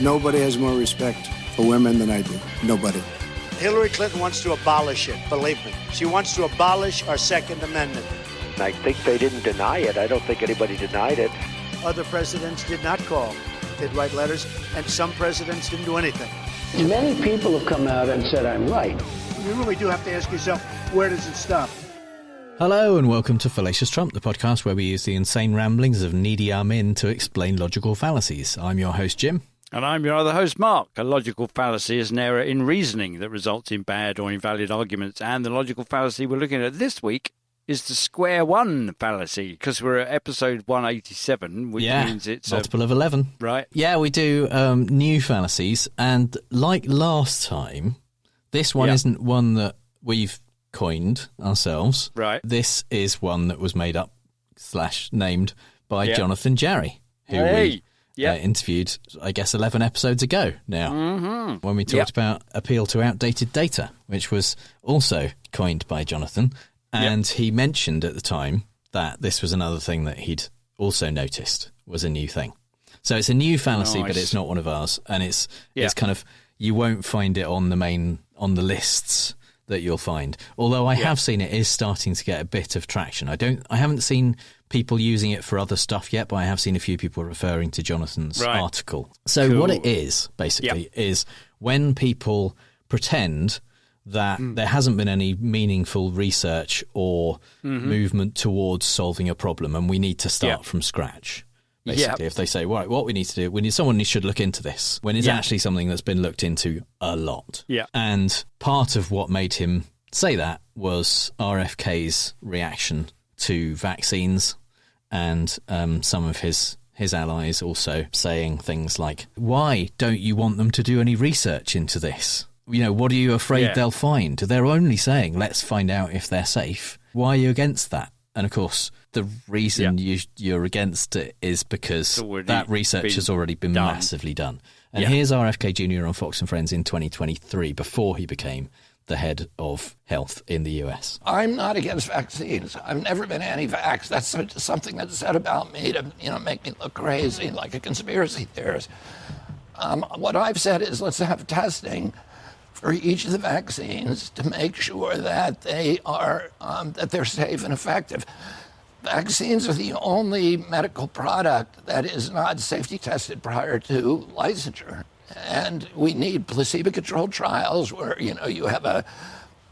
Nobody has more respect for women than I do. Nobody. Hillary Clinton wants to abolish it, believe me. She wants to abolish our Second Amendment. I think they didn't deny it. I don't think anybody denied it. Other presidents did not call. They'd write letters, and some presidents didn't do anything. Many people have come out and said I'm right. You really do have to ask yourself, where does it stop? Hello and welcome to Fallacious Trump, the podcast where we use the insane ramblings of needy Armin to explain logical fallacies. I'm your host, Jim. And I'm your other host, Mark. A logical fallacy is an error in reasoning that results in bad or invalid arguments. And the logical fallacy we're looking at this week is the Square One Fallacy, because we're at episode 187, which means it's multiple of 11. Right. Yeah, we do new fallacies. And like last time, this one isn't one that we've coined ourselves. Right. This is one that was made up / named by Jonathan Jarry, who we interviewed, I guess, 11 episodes ago now, when we talked about appeal to outdated data, which was also coined by Jonathan. And he mentioned at the time that this was another thing that he'd also noticed was a new thing. So it's a new fallacy, but it's not one of ours. And it's kind of, you won't find it on the lists that you'll find. Although I have seen it is starting to get a bit of traction. I haven't seen people using it for other stuff yet, but I have seen a few people referring to Jonathan's article. So what it is, basically, is when people pretend that there hasn't been any meaningful research or movement towards solving a problem and we need to start from scratch. Basically, if they say, right, what we need to do, someone should look into this, when it's actually something that's been looked into a lot. Yeah. And part of what made him say that was RFK's reaction to vaccines and some of his allies also saying things like, why don't you want them to do any research into this? You know, what are you afraid they'll find? They're only saying, let's find out if they're safe. Why are you against that? And of course, the reason you're against it is because that research has already been massively done. And here's RFK Jr. on Fox and Friends in 2023, before he became the head of health in the US. I'm not against vaccines. I've never been anti-vax. That's something that's said about me to, make me look crazy, like a conspiracy theorist. What I've said is let's have testing for each of the vaccines to make sure that they are that they're safe and effective. Vaccines are the only medical product that is not safety tested prior to licensure. And we need placebo-controlled trials where, you have a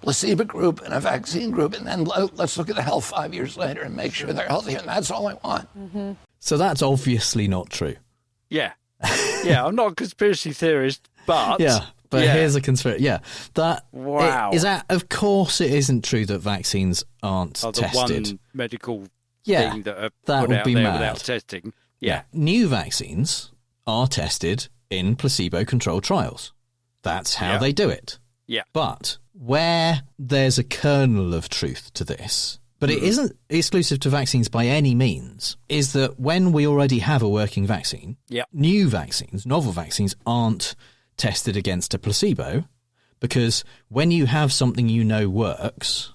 placebo group and a vaccine group, and then let's look at the health 5 years later and make sure they're healthy, and that's all I want. Mm-hmm. So that's obviously not true. Yeah. Yeah, I'm not a conspiracy theorist, but... But here's a conspiracy. Yeah, is that. Of course, it isn't true that vaccines aren't tested. One medical thing that are that put would out be there mad. Without testing. Yeah, new vaccines are tested in placebo-controlled trials. That's how they do it. Yeah, but where there's a kernel of truth to this, but it isn't exclusive to vaccines by any means, is that when we already have a working vaccine, new vaccines, novel vaccines, aren't tested against a placebo, because when you have something works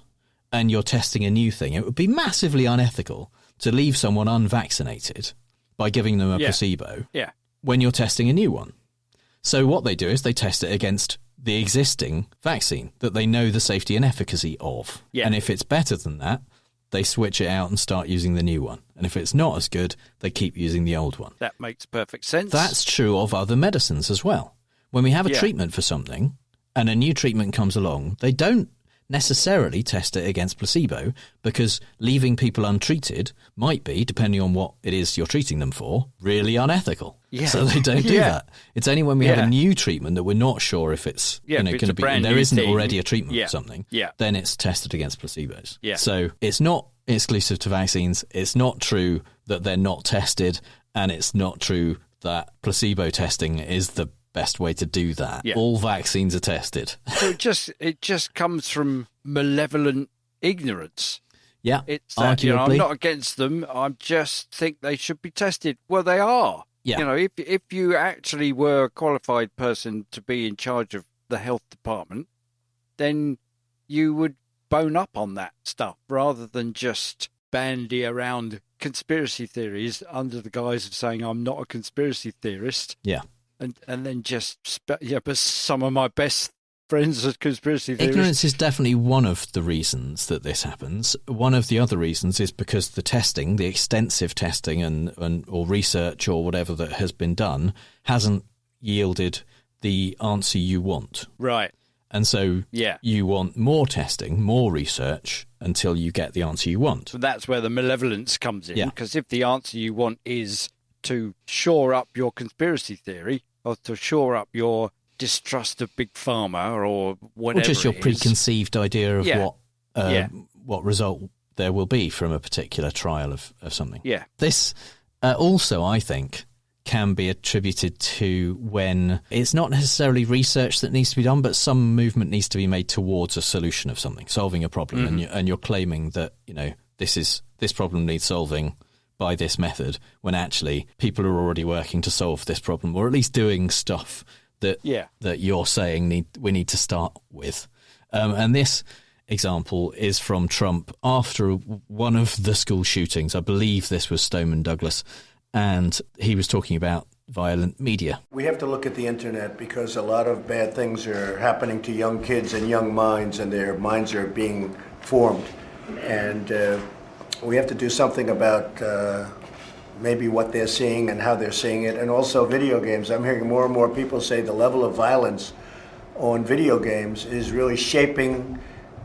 and you're testing a new thing, it would be massively unethical to leave someone unvaccinated by giving them a placebo when you're testing a new one. So what they do is they test it against the existing vaccine that they know the safety and efficacy of. Yeah. And if it's better than that, they switch it out and start using the new one. And if it's not as good, they keep using the old one. That makes perfect sense. That's true of other medicines as well. When we have a treatment for something and a new treatment comes along, they don't necessarily test it against placebo, because leaving people untreated might be, depending on what it is you're treating them for, really unethical. Yeah. So they don't do that. It's only when we have a new treatment that we're not sure if it's going to be, and there isn't already a treatment for something, then it's tested against placebos. Yeah. So it's not exclusive to vaccines. It's not true that they're not tested, and it's not true that placebo testing is the best way to do that. Yeah. All vaccines are tested. So it just comes from malevolent ignorance. Yeah, it's I'm not against them. I just think they should be tested. Well, they are. Yeah. If you actually were a qualified person to be in charge of the health department, then you would bone up on that stuff rather than just bandy around conspiracy theories under the guise of saying I'm not a conspiracy theorist. Yeah. And then but some of my best friends are conspiracy theorists. Ignorance is definitely one of the reasons that this happens. One of the other reasons is because the testing, the extensive testing and or research or whatever that has been done hasn't yielded the answer you want. Right. And so you want more testing, more research until you get the answer you want. So that's where the malevolence comes in. Yeah. Because if the answer you want is to shore up your conspiracy theory or to shore up your distrust of Big Pharma or whatever, or just your it is, preconceived idea of what result there will be from a particular trial of something. Yeah. This also, I think, can be attributed to when it's not necessarily research that needs to be done, but some movement needs to be made towards a solution of something, solving a problem, and you're claiming that this problem needs solving by this method, when actually people are already working to solve this problem, or at least doing stuff that you're saying we need to start with. And this example is from Trump after one of the school shootings. I believe this was Stoneman Douglas. And he was talking about violent media. We have to look at the internet because a lot of bad things are happening to young kids and young minds, and their minds are being formed. And we have to do something about maybe what they're seeing and how they're seeing it. And also video games. I'm hearing more and more people say the level of violence on video games is really shaping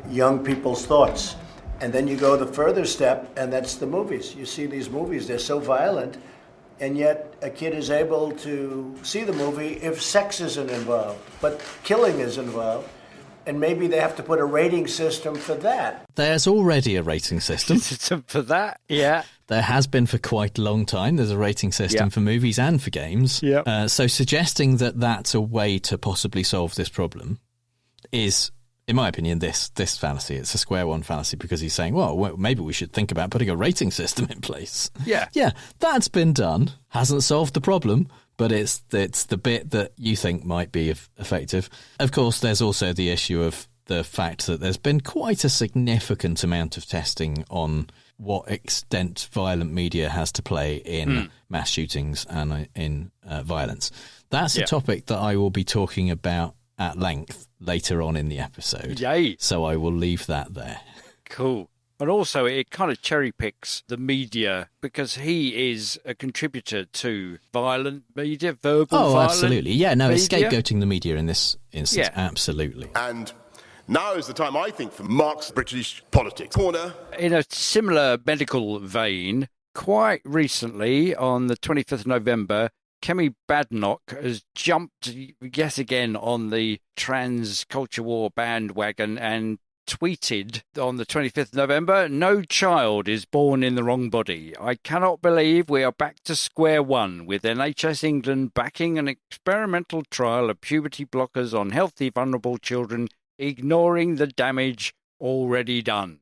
young people's thoughts. And then you go the further step, and that's the movies. You see these movies, they're so violent, and yet a kid is able to see the movie if sex isn't involved, but killing is involved. And maybe they have to put a rating system for that. There's already a rating system. For that, yeah. There has been for quite a long time. There's a rating system for movies and for games. Yep. So suggesting that that's a way to possibly solve this problem is, in my opinion, this fallacy. It's a Square One fallacy, because he's saying, well, maybe we should think about putting a rating system in place. Yeah. Yeah, that's been done. Hasn't solved the problem, but it's the bit that you think might be effective. Of course, there's also the issue of the fact that there's been quite a significant amount of testing on what extent violent media has to play in mass shootings and in violence. That's a topic that I will be talking about at length later on in the episode. Yay. So I will leave that there. Cool. And also it kind of cherry picks the media, because he is a contributor to violent media, verbal violent absolutely. Yeah, no, media. it's scapegoating the media in this instance. Yeah. Absolutely. And now is the time, I think, for Mark's British politics corner. In a similar medical vein, quite recently, on the 25th of November, Kemi Badenoch has jumped yet again on the trans culture war bandwagon and tweeted on the 25th of November, "No child is born in the wrong body. I cannot believe we are back to square one, with NHS England backing an experimental trial of puberty blockers on healthy, vulnerable children, ignoring the damage already done."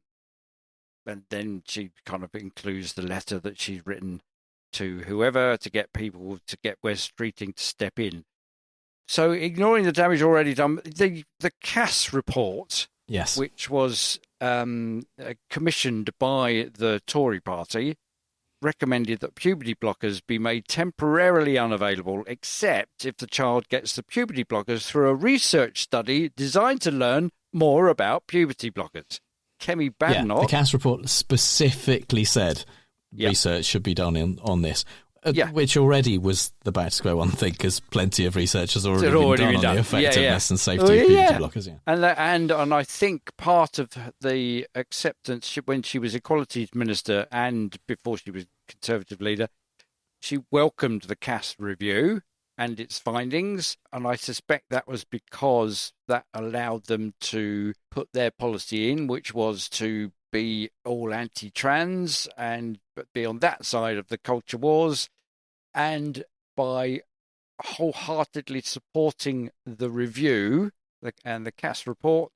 And then she kind of includes the letter that she's written to whoever to get people to get West Streeting to step in. So ignoring the damage already done, the Cass report, yes, which was commissioned by the Tory party, recommended that puberty blockers be made temporarily unavailable, except if the child gets the puberty blockers through a research study designed to learn more about puberty blockers. Kemi Badenoch... the Cass report specifically said research should be done on this, which already was the back to square one thing, because plenty of research has already been done on the effectiveness and safety of puberty blockers. Yeah. And I think part of the acceptance when she was Equalities Minister and before she was Conservative leader, she welcomed the Cass review and its findings, and I suspect that was because that allowed them to put their policy in, which was to be all anti-trans and be on that side of the culture wars, and by wholeheartedly supporting the review and the Cass report,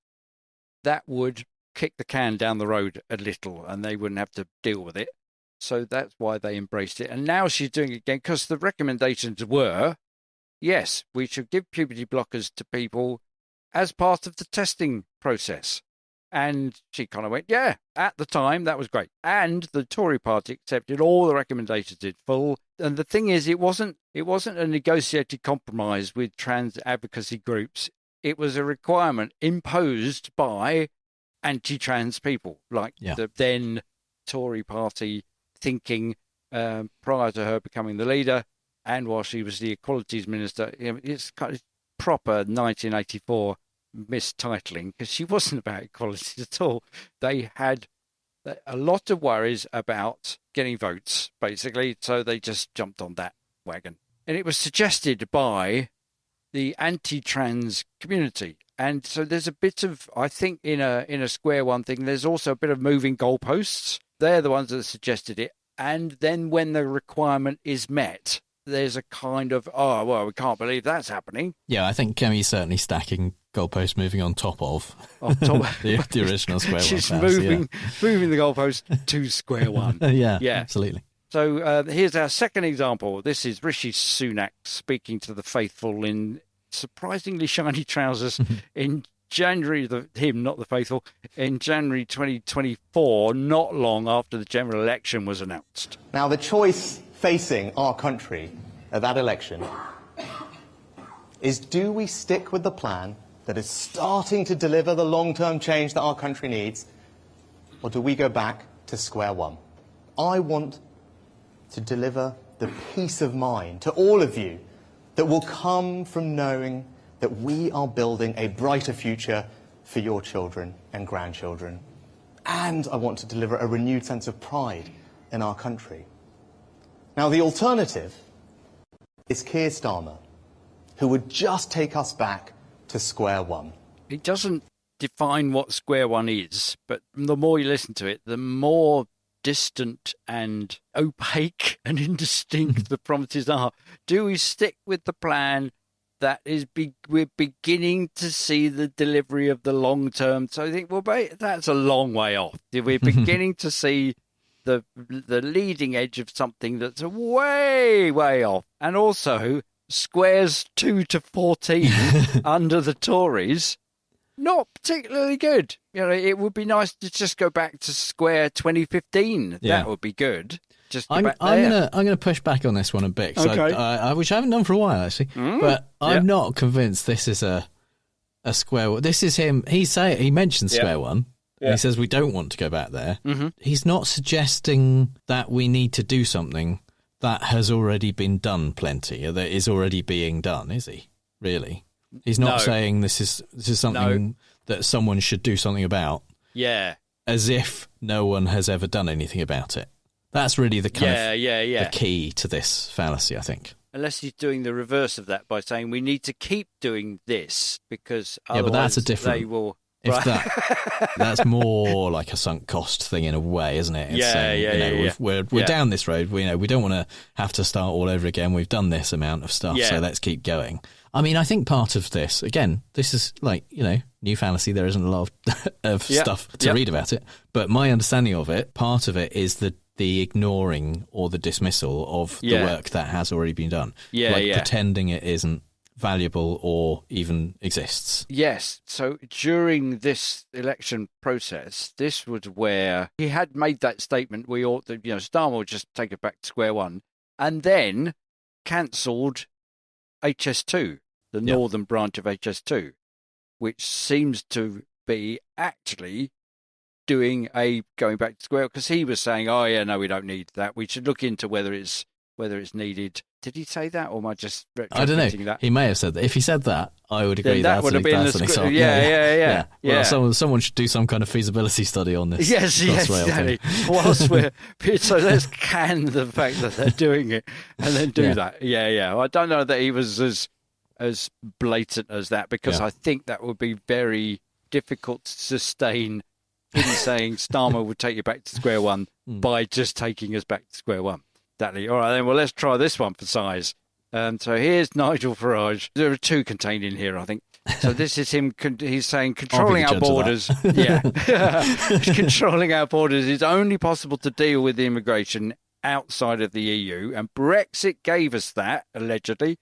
that would kick the can down the road a little and they wouldn't have to deal with it. So that's why they embraced it. And now she's doing it again, because the recommendations were, yes, we should give puberty blockers to people as part of the testing process. And she kind of went, yeah, at the time, that was great. And the Tory party accepted all the recommendations in full. And the thing is, it wasn't a negotiated compromise with trans advocacy groups. It was a requirement imposed by anti-trans people, like the then Tory party thinking prior to her becoming the leader. And while she was the Equalities Minister, it's kind of proper 1984 mistitling, because she wasn't about equality at all. They had a lot of worries about getting votes, basically, so they just jumped on that wagon. And it was suggested by the anti-trans community. And so there's a bit of, I think, in a Square One thing, there's also a bit of moving goalposts. They're the ones that suggested it. And then when the requirement is met, there's a kind of, oh, well, we can't believe that's happening. Yeah, I think Kemi's certainly stacking goalposts moving on top of the original Square One. She's moving the goalpost to Square One. Yeah, absolutely. So here's our second example. This is Rishi Sunak speaking to the faithful in surprisingly shiny trousers in January, not the faithful, in January 2024, not long after the general election was announced. Now, the choice facing our country at that election is, do we stick with the plan that is starting to deliver the long-term change that our country needs, or do we go back to square one? I want to deliver the peace of mind to all of you that will come from knowing that we are building a brighter future for your children and grandchildren. And I want to deliver a renewed sense of pride in our country. Now, the alternative is Keir Starmer, who would just take us back to square one. It doesn't define what square one is, but the more you listen to it, the more distant and opaque and indistinct the promises are. Do we stick with the plan that is we're beginning to see the delivery of the long term? So I think, well, that's a long way off. We're beginning to see the leading edge of something that's way, way off. And also, squares 2 to 14 under the Tories, not particularly good. You know, it would be nice to just go back to square 2015. Yeah. That would be good. I'm gonna push back on this one a bit, okay. Which I haven't done for a while actually. But I'm not convinced this is a square one. This is him. He mentioned square one. Yeah. He says we don't want to go back there. Mm-hmm. He's not suggesting that we need to do something that has already been done plenty, or that is already being done, is he? Really? He's not saying this is something that someone should do something about. Yeah. As if no one has ever done anything about it. That's really the kind of the key to this fallacy, I think. Unless he's doing the reverse of that by saying we need to keep doing this because otherwise but that's a different, they will... If that's more like a sunk cost thing in a way, isn't it? It's saying, we're down this road. We don't want to have to start all over again. We've done this amount of stuff, so let's keep going. I mean, I think part of this, again, this is like, new fallacy. There isn't a lot of stuff to read about it, but my understanding of it, part of it is the ignoring or the dismissal of the work that has already been done. Pretending it isn't valuable or even exists. Yes. So during this election process, this was where he had made that statement, we ought to, Starmer would just take it back to square one, and then cancelled HS2, the northern branch of HS2, which seems to be actually doing going back to square, because he was saying, we don't need that. We should look into whether it's needed. Did he say that, or am I just I don't know. That? He may have said that. If he said that, I would agree. That would have been the Well, someone should do some kind of feasibility study on this. Yes, exactly. Whilst so let's can the fact that they're doing it and then do that. Yeah. I don't know that he was as blatant as that, because I think that would be very difficult to sustain. Him saying Starmer would take you back to square one by just taking us back to square one. Exactly. All right, then. Well, let's try this one for size. So here's Nigel Farage. There are two contained in here, I think. So this is him. He's saying controlling our borders. Controlling our borders is only possible to deal with immigration outside of the EU, and Brexit gave us that allegedly,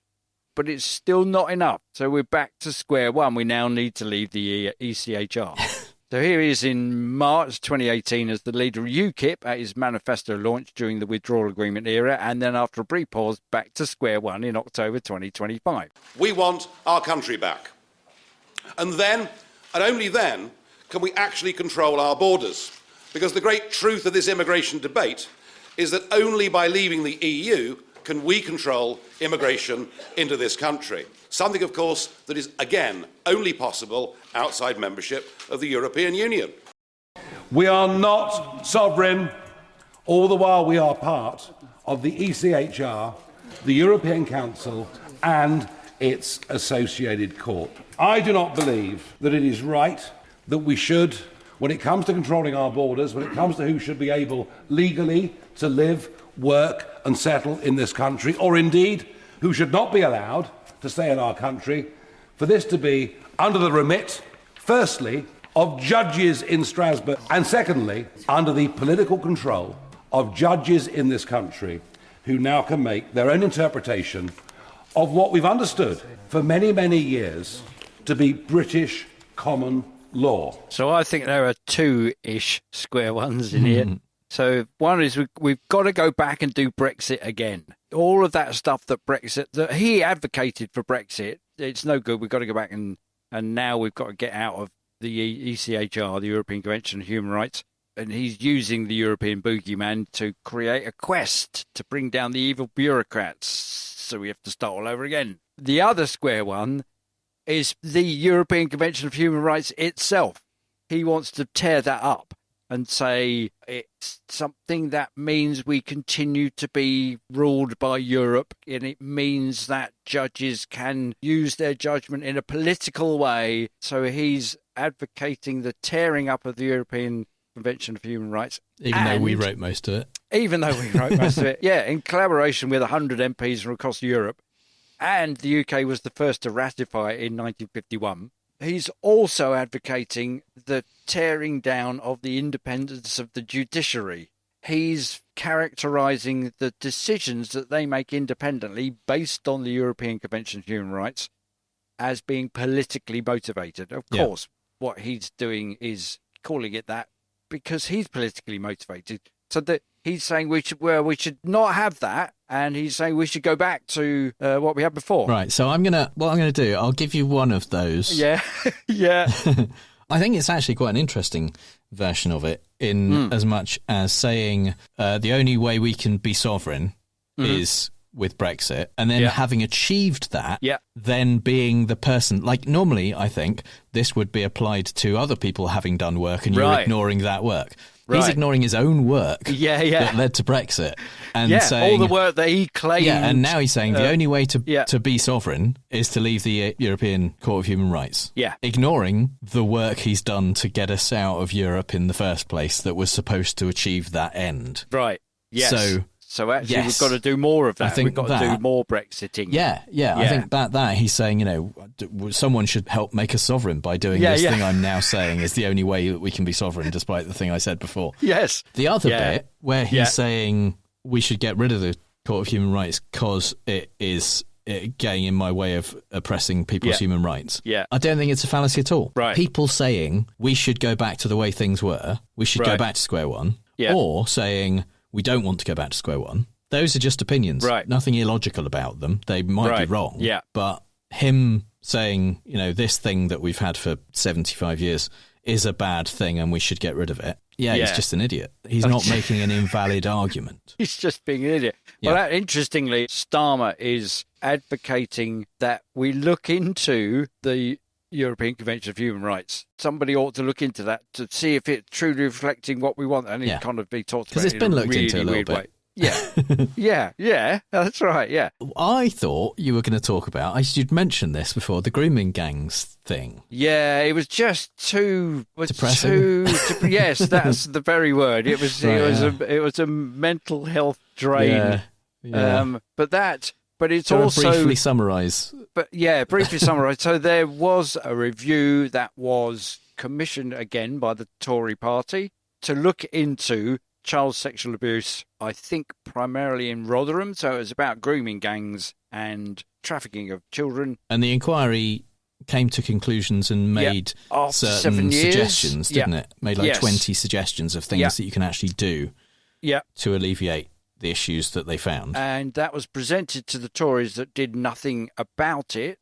but it's still not enough. So we're back to square one. We now need to leave the ECHR. So here he is in March 2018 as the leader of UKIP at his manifesto launch during the withdrawal agreement era, and then after a brief pause, back to square one in October 2025. We want our country back. And then, and only then, can we actually control our borders. Because the great truth of this immigration debate is that only by leaving the EU can we control immigration into this country. Something, of course, that is, again, only possible outside membership of the European Union. We are not sovereign, all the while we are part of the ECHR, the European Council, and its associated court. I do not believe that it is right that we should, when it comes to controlling our borders, when it comes to who should be able legally to live, work and settle in this country, or indeed who should not be allowed to stay in our country, for this to be under the remit, firstly, of judges in Strasbourg, and secondly, under the political control of judges in this country who now can make their own interpretation of what we've understood for many, many years to be British common law. So I think there are two-ish square ones in here. So one is we've got to go back and do Brexit again. All of that stuff that he advocated for Brexit, it's no good. We've got to go back and now we've got to get out of the ECHR, the European Convention on Human Rights. And he's using the European boogeyman to create a quest to bring down the evil bureaucrats. So we have to start all over again. The other square one is the European Convention of Human Rights itself. He wants to tear that up and say it's something that means we continue to be ruled by Europe, and it means that judges can use their judgment in a political way. So he's advocating the tearing up of the European Convention of Human Rights. Even though we wrote most of it. Even though we wrote most of it. Yeah, in collaboration with 100 MPs from across Europe. And the UK was the first to ratify it in 1951. He's also advocating the tearing down of the independence of the judiciary. He's characterising the decisions that they make independently based on the European Convention of Human Rights as being politically motivated. Of course, what he's doing is calling it that because he's politically motivated. So that he's saying we should not have that, and he's saying we should go back to what we had before. Right. So what I'm gonna do, I'll give you one of those. Yeah, yeah. I think it's actually quite an interesting version of it, in as much as saying the only way we can be sovereign is with Brexit, and then having achieved that, then being the person, like normally I think this would be applied to other people having done work, and you're ignoring that work. He's ignoring his own work that led to Brexit, and saying all the work that he claimed. Yeah, and now he's saying the only way to be sovereign is to leave the European Court of Human Rights. Yeah, ignoring the work he's done to get us out of Europe in the first place, that was supposed to achieve that end. Right. Yes. So actually, yes, we've got to do more of that. I think we've got to do more Brexiting. Yeah. I think that he's saying, someone should help make us sovereign by doing this thing I'm now saying is the only way that we can be sovereign, despite the thing I said before. Yes. The other bit where he's saying we should get rid of the Court of Human Rights because it is getting in my way of oppressing people's human rights. Yeah. I don't think it's a fallacy at all. Right. People saying we should go back to the way things were, we should go back to square one, or saying we don't want to go back to square one. Those are just opinions. Right. Nothing illogical about them. They might be wrong. Yeah. But him saying, this thing that we've had for 75 years is a bad thing and we should get rid of it. Yeah, he's just an idiot. He's not making an invalid argument. He's just being an idiot. Yeah. Well, interestingly, Starmer is advocating that we look into the European Convention of Human Rights. Somebody ought to look into that to see if it's truly reflecting what we want. And he kind of be talked about because it's been looked into a little bit. Way. Yeah, that's right, yeah. I thought you were going to talk about, you'd mentioned this before, the grooming gangs thing. Yeah, it was just too depressing. Yes, that's the very word. It was it was a mental health drain. Yeah. But it's so also briefly summarise. But briefly summarise. So there was a review that was commissioned again by the Tory party to look into child sexual abuse, I think primarily in Rotherham. So it was about grooming gangs and trafficking of children. And the inquiry came to conclusions and made After certain 7 years. suggestions, didn't it? Made like 20 suggestions of things that you can actually do to alleviate the issues that they found. And that was presented to the Tories that did nothing about it.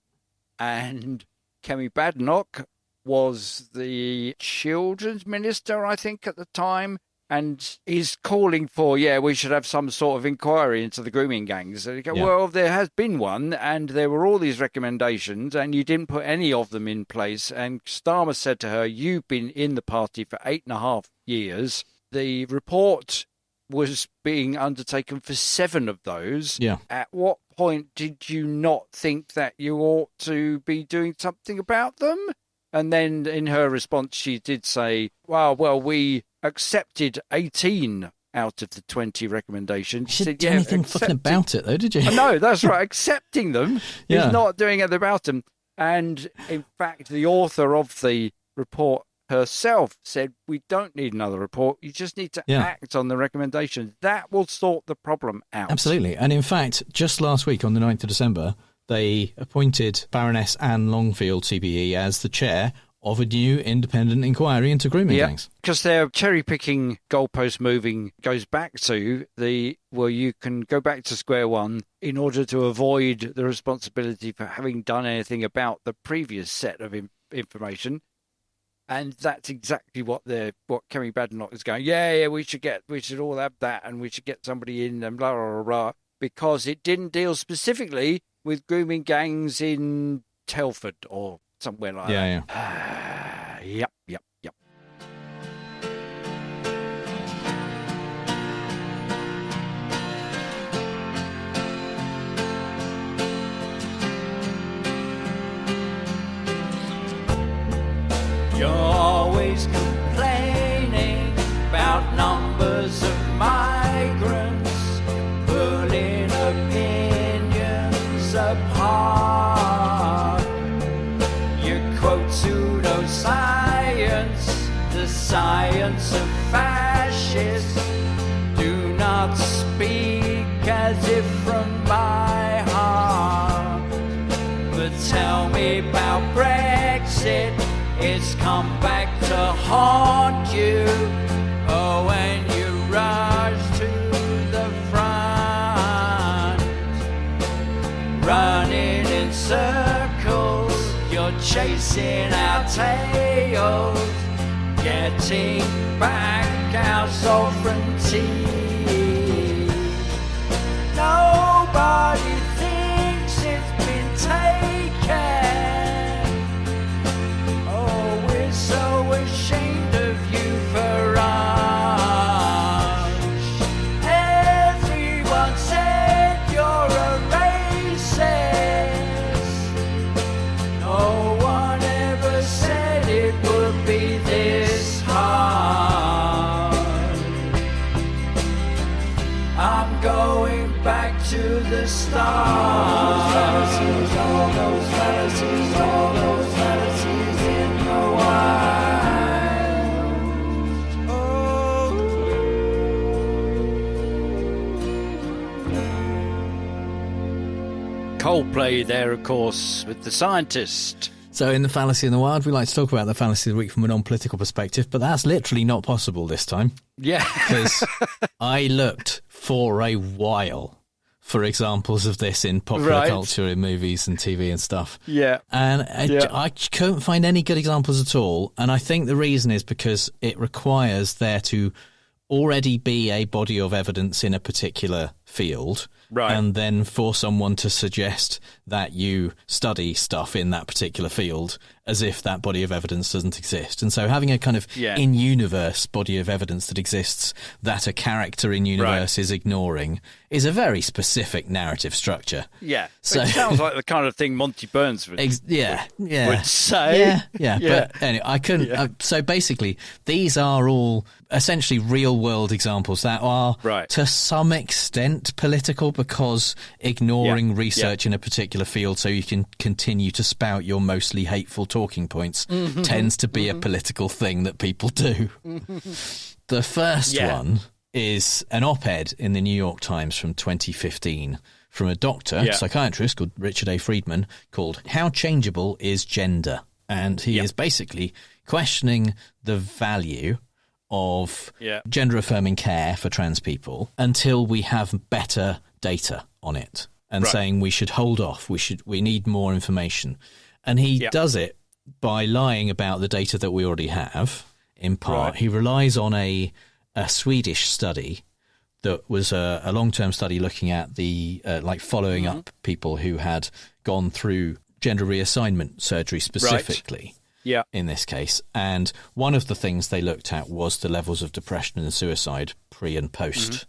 And Kemi Badenoch was the children's minister, I think, at the time. And he's calling for, we should have some sort of inquiry into the grooming gangs. And you go, well, there has been one, and there were all these recommendations, and you didn't put any of them in place. And Starmer said to her, you've been in the party for 8.5 years. The report was being undertaken for 7 of those. Yeah. At what point did you not think that you ought to be doing something about them? And then in her response, she did say, well, we accepted 18 out of the 20 recommendations. You didn't do anything fucking about it, though, did you? No, that's right. Accepting them is not doing anything about them. And in fact, the author of the report herself said, we don't need another report. You just need to act on the recommendations. That will sort the problem out. Absolutely. And in fact, just last week on the 9th of December, they appointed Baroness Anne Longfield, CBE, as the chair of a new independent inquiry into grooming gangs. Because their cherry-picking, goalpost moving goes back to you can go back to square one in order to avoid the responsibility for having done anything about the previous set of information. And that's exactly what Kemi Badenoch is going, we should all have that, and we should get somebody in, and blah, blah, blah, blah, because it didn't deal specifically with grooming gangs in Telford or somewhere like that. Yep. You're always complaining about numbers of migrants, pulling opinions apart. You quote pseudoscience, the science of fascists. Do not speak as if from my heart, but tell me about Brexit. It's come back to haunt you. Oh, when you rush to the front, running in circles, you're chasing our tails, getting back our sovereignty. Nobody thinks it's been taken. So ashamed of you, Farage. Everyone said you're a racist. No one ever said it would be this hard. I'm going back to the start. All those fallacies in the wild. Coldplay there, of course, with The Scientist. So in the Fallacy in the Wild, we like to talk about the Fallacy of the Week from a non-political perspective, but that's literally not possible this time. Yeah. Because I looked for a while for examples of this in popular culture, in movies and TV and stuff. Yeah. And I couldn't find any good examples at all. And I think the reason is because it requires there to already be a body of evidence in a particular field. Right. And then for someone to suggest that you study stuff in that particular field as if that body of evidence doesn't exist. And so having a kind of in-universe body of evidence that exists that a character in universe is ignoring is a very specific narrative structure. Yeah. So it sounds like the kind of thing Monty Burns would say. Yeah. But anyway, I couldn't. So basically, these are all essentially real-world examples that are, to some extent, political, because ignoring research in a particular field so you can continue to spout your mostly hateful talking points tends to be a political thing that people do. The first one is an op-ed in the New York Times from 2015 from a doctor, psychiatrist called Richard A. Friedman, called How Changeable is Gender? And he is basically questioning the value of gender-affirming care for trans people until we have better data on it, and saying we should hold off, we need more information. And he does it by lying about the data that we already have, in part. He relies on a Swedish study that was a long-term study looking at the following up people who had gone through gender reassignment surgery specifically. In this case. And one of the things they looked at was the levels of depression and suicide pre and post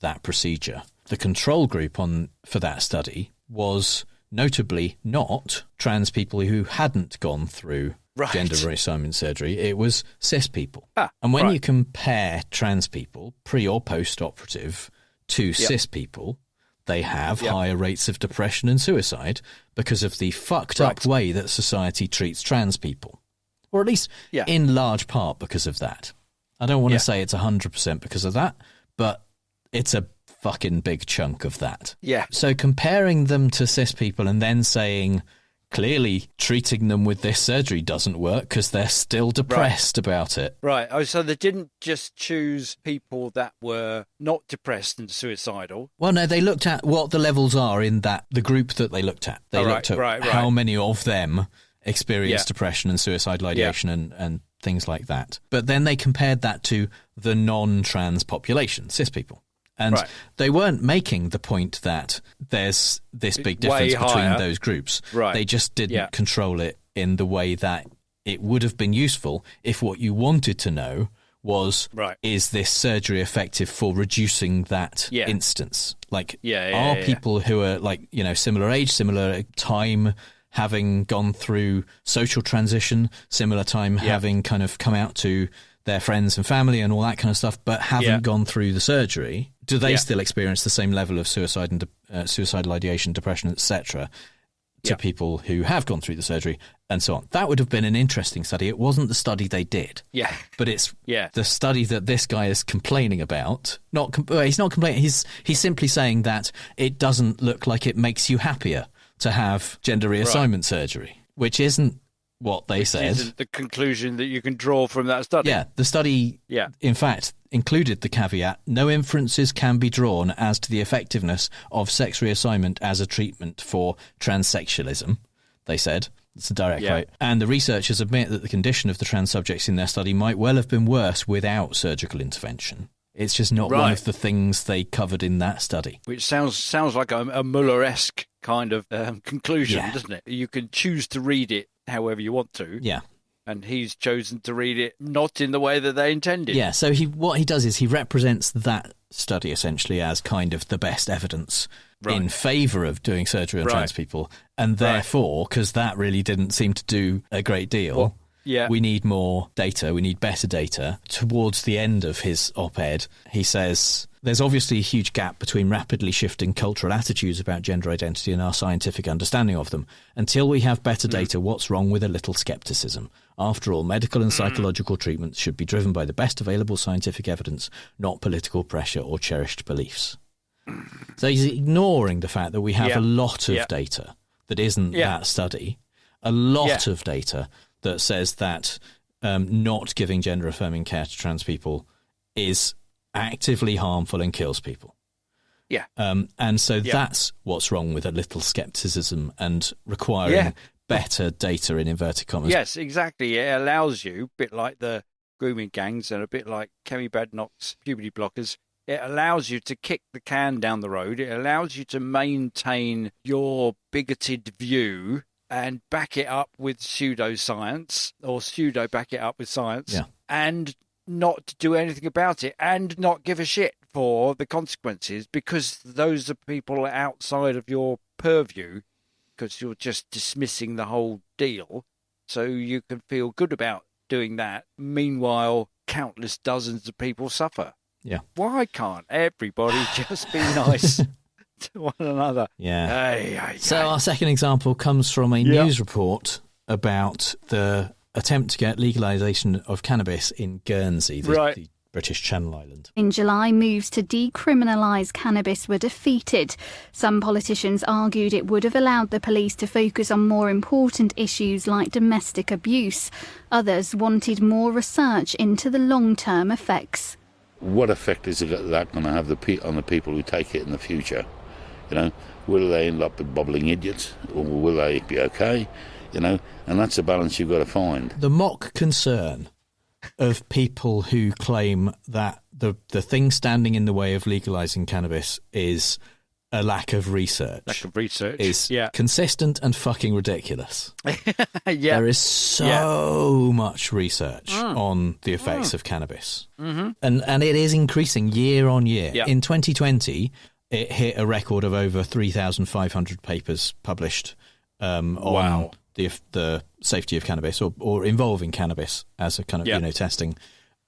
that procedure. The control group for that study was notably not trans people who hadn't gone through gender reassignment surgery. It was cis people. And when you compare trans people, pre or post-operative, to cis people, they have higher rates of depression and suicide because of the fucked up way that society treats trans people. Or at least in large part because of that. I don't want to say it's 100% because of that, but it's a fucking big chunk of that. So comparing them to cis people and then saying, clearly treating them with this surgery doesn't work because they're still depressed about it. Oh, so they didn't just choose people that were not depressed and suicidal. Well, no, they looked at what the levels are in the group that they looked at. They looked at how many of them experience depression and suicidal ideation and things like that. But then they compared that to the non-trans population, cis people. And they weren't making the point that there's this big difference between those groups. They just didn't control it in the way that it would have been useful if what you wanted to know was, is this surgery effective for reducing that instance? Like, are people who are similar age, similar time, having gone through social transition, similar time, having kind of come out to their friends and family and all that kind of stuff, but haven't gone through the surgery, do they still experience the same level of suicide and suicidal ideation, depression, etc., to people who have gone through the surgery and so on? That would have been an interesting study. It wasn't the study they did. But it's the study that this guy is complaining about. He's not complaining. He's simply saying that it doesn't look like it makes you happier to have gender reassignment surgery, which isn't what they said. Isn't the conclusion that you can draw from that study. The study, in fact, included the caveat, no inferences can be drawn as to the effectiveness of sex reassignment as a treatment for transsexualism, they said. It's a direct quote. And the researchers admit that the condition of the trans subjects in their study might well have been worse without surgical intervention. It's just not one of the things they covered in that study. Which sounds like a Mueller-esque kind of conclusion, doesn't it? You can choose to read it however you want to. And he's chosen to read it not in the way that they intended. So what he does is he represents that study essentially as kind of the best evidence in favour of doing surgery on trans people. And therefore, because that really didn't seem to do a great deal, we need more data, we need better data. Towards the end of his op-ed, he says, there's obviously a huge gap between rapidly shifting cultural attitudes about gender identity and our scientific understanding of them. Until we have better data, what's wrong with a little scepticism? After all, medical and psychological treatments should be driven by the best available scientific evidence, not political pressure or cherished beliefs. So he's ignoring the fact that we have a lot of data that isn't that study, a lot of data that says that not giving gender-affirming care to trans people is actively harmful and kills people. And so that's what's wrong with a little scepticism and requiring better data in inverted commas. Yes, exactly. It allows you, a bit like the grooming gangs and a bit like Kemi Badenoch's puberty blockers, it allows you to kick the can down the road. It allows you to maintain your bigoted view and back it up with pseudoscience, or pseudo back it up with science, and not do anything about it, and not give a shit for the consequences, because those are people outside of your purview, because you're just dismissing the whole deal. So you can feel good about doing that. Meanwhile, countless dozens of people suffer. Why can't everybody just be nice to one another? So our second example comes from a news report about the attempt to get legalization of cannabis in Guernsey, the British Channel Island. In July, moves to decriminalise cannabis were defeated. Some politicians argued it would have allowed the police to focus on more important issues like domestic abuse. Others wanted more research into the long-term effects. What effect is that going to have on the people who take it in the future? You know, will they end up with bubbling idiots, or will they be okay? You know, and that's a balance you've got to find. The mock concern of people who claim that the thing standing in the way of legalising cannabis is a lack of research. Is consistent and fucking ridiculous. There is so much research on the effects of cannabis. Mm-hmm. And it is increasing year on year. Yeah. In 2020, it hit a record of over 3,500 papers published on the safety of cannabis or involving cannabis as a kind of testing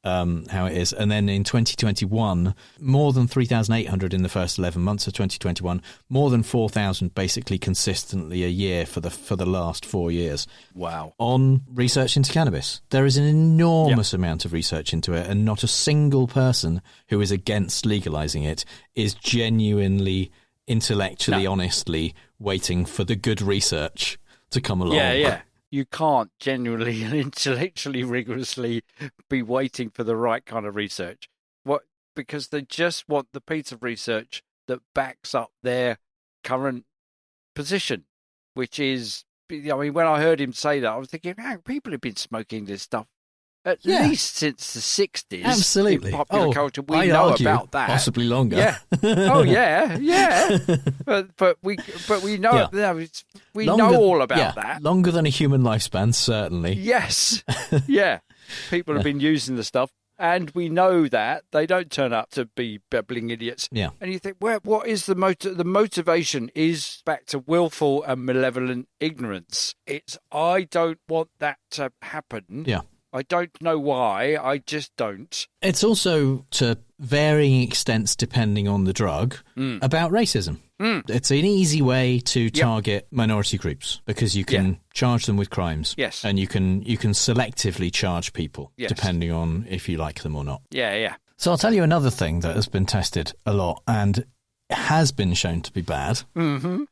how it is. And then in 2021, more than 3,800 in the first 11 months of 2021, more than 4,000 basically consistently a year for the last 4 years. Wow. On research into cannabis. There is an enormous amount of research into it, and not a single person who is against legalizing it is genuinely, intellectually, honestly waiting for the good research to come along. Yeah. You can't genuinely and intellectually rigorously be waiting for the right kind of research. Because they just want the piece of research that backs up their current position, which is, I mean, when I heard him say that, I was thinking, people have been smoking this stuff at least since the 60s. Absolutely. In popular culture, we know about that. Possibly longer. Yeah. Oh, yeah. But we know we know all about that. Longer than a human lifespan, certainly. Yes. Yeah. People have been using the stuff, and we know that they don't turn up to be babbling idiots. Yeah. And you think, well, what is the motivation is back to willful and malevolent ignorance. It's, I don't want that to happen. Yeah. I don't know why, I just don't. It's also, to varying extents depending on the drug, about racism. It's an easy way to target minority groups because you can charge them with crimes. Yes. And you can selectively charge people depending on if you like them or not. Yeah. So I'll tell you another thing that has been tested a lot and has been shown to be bad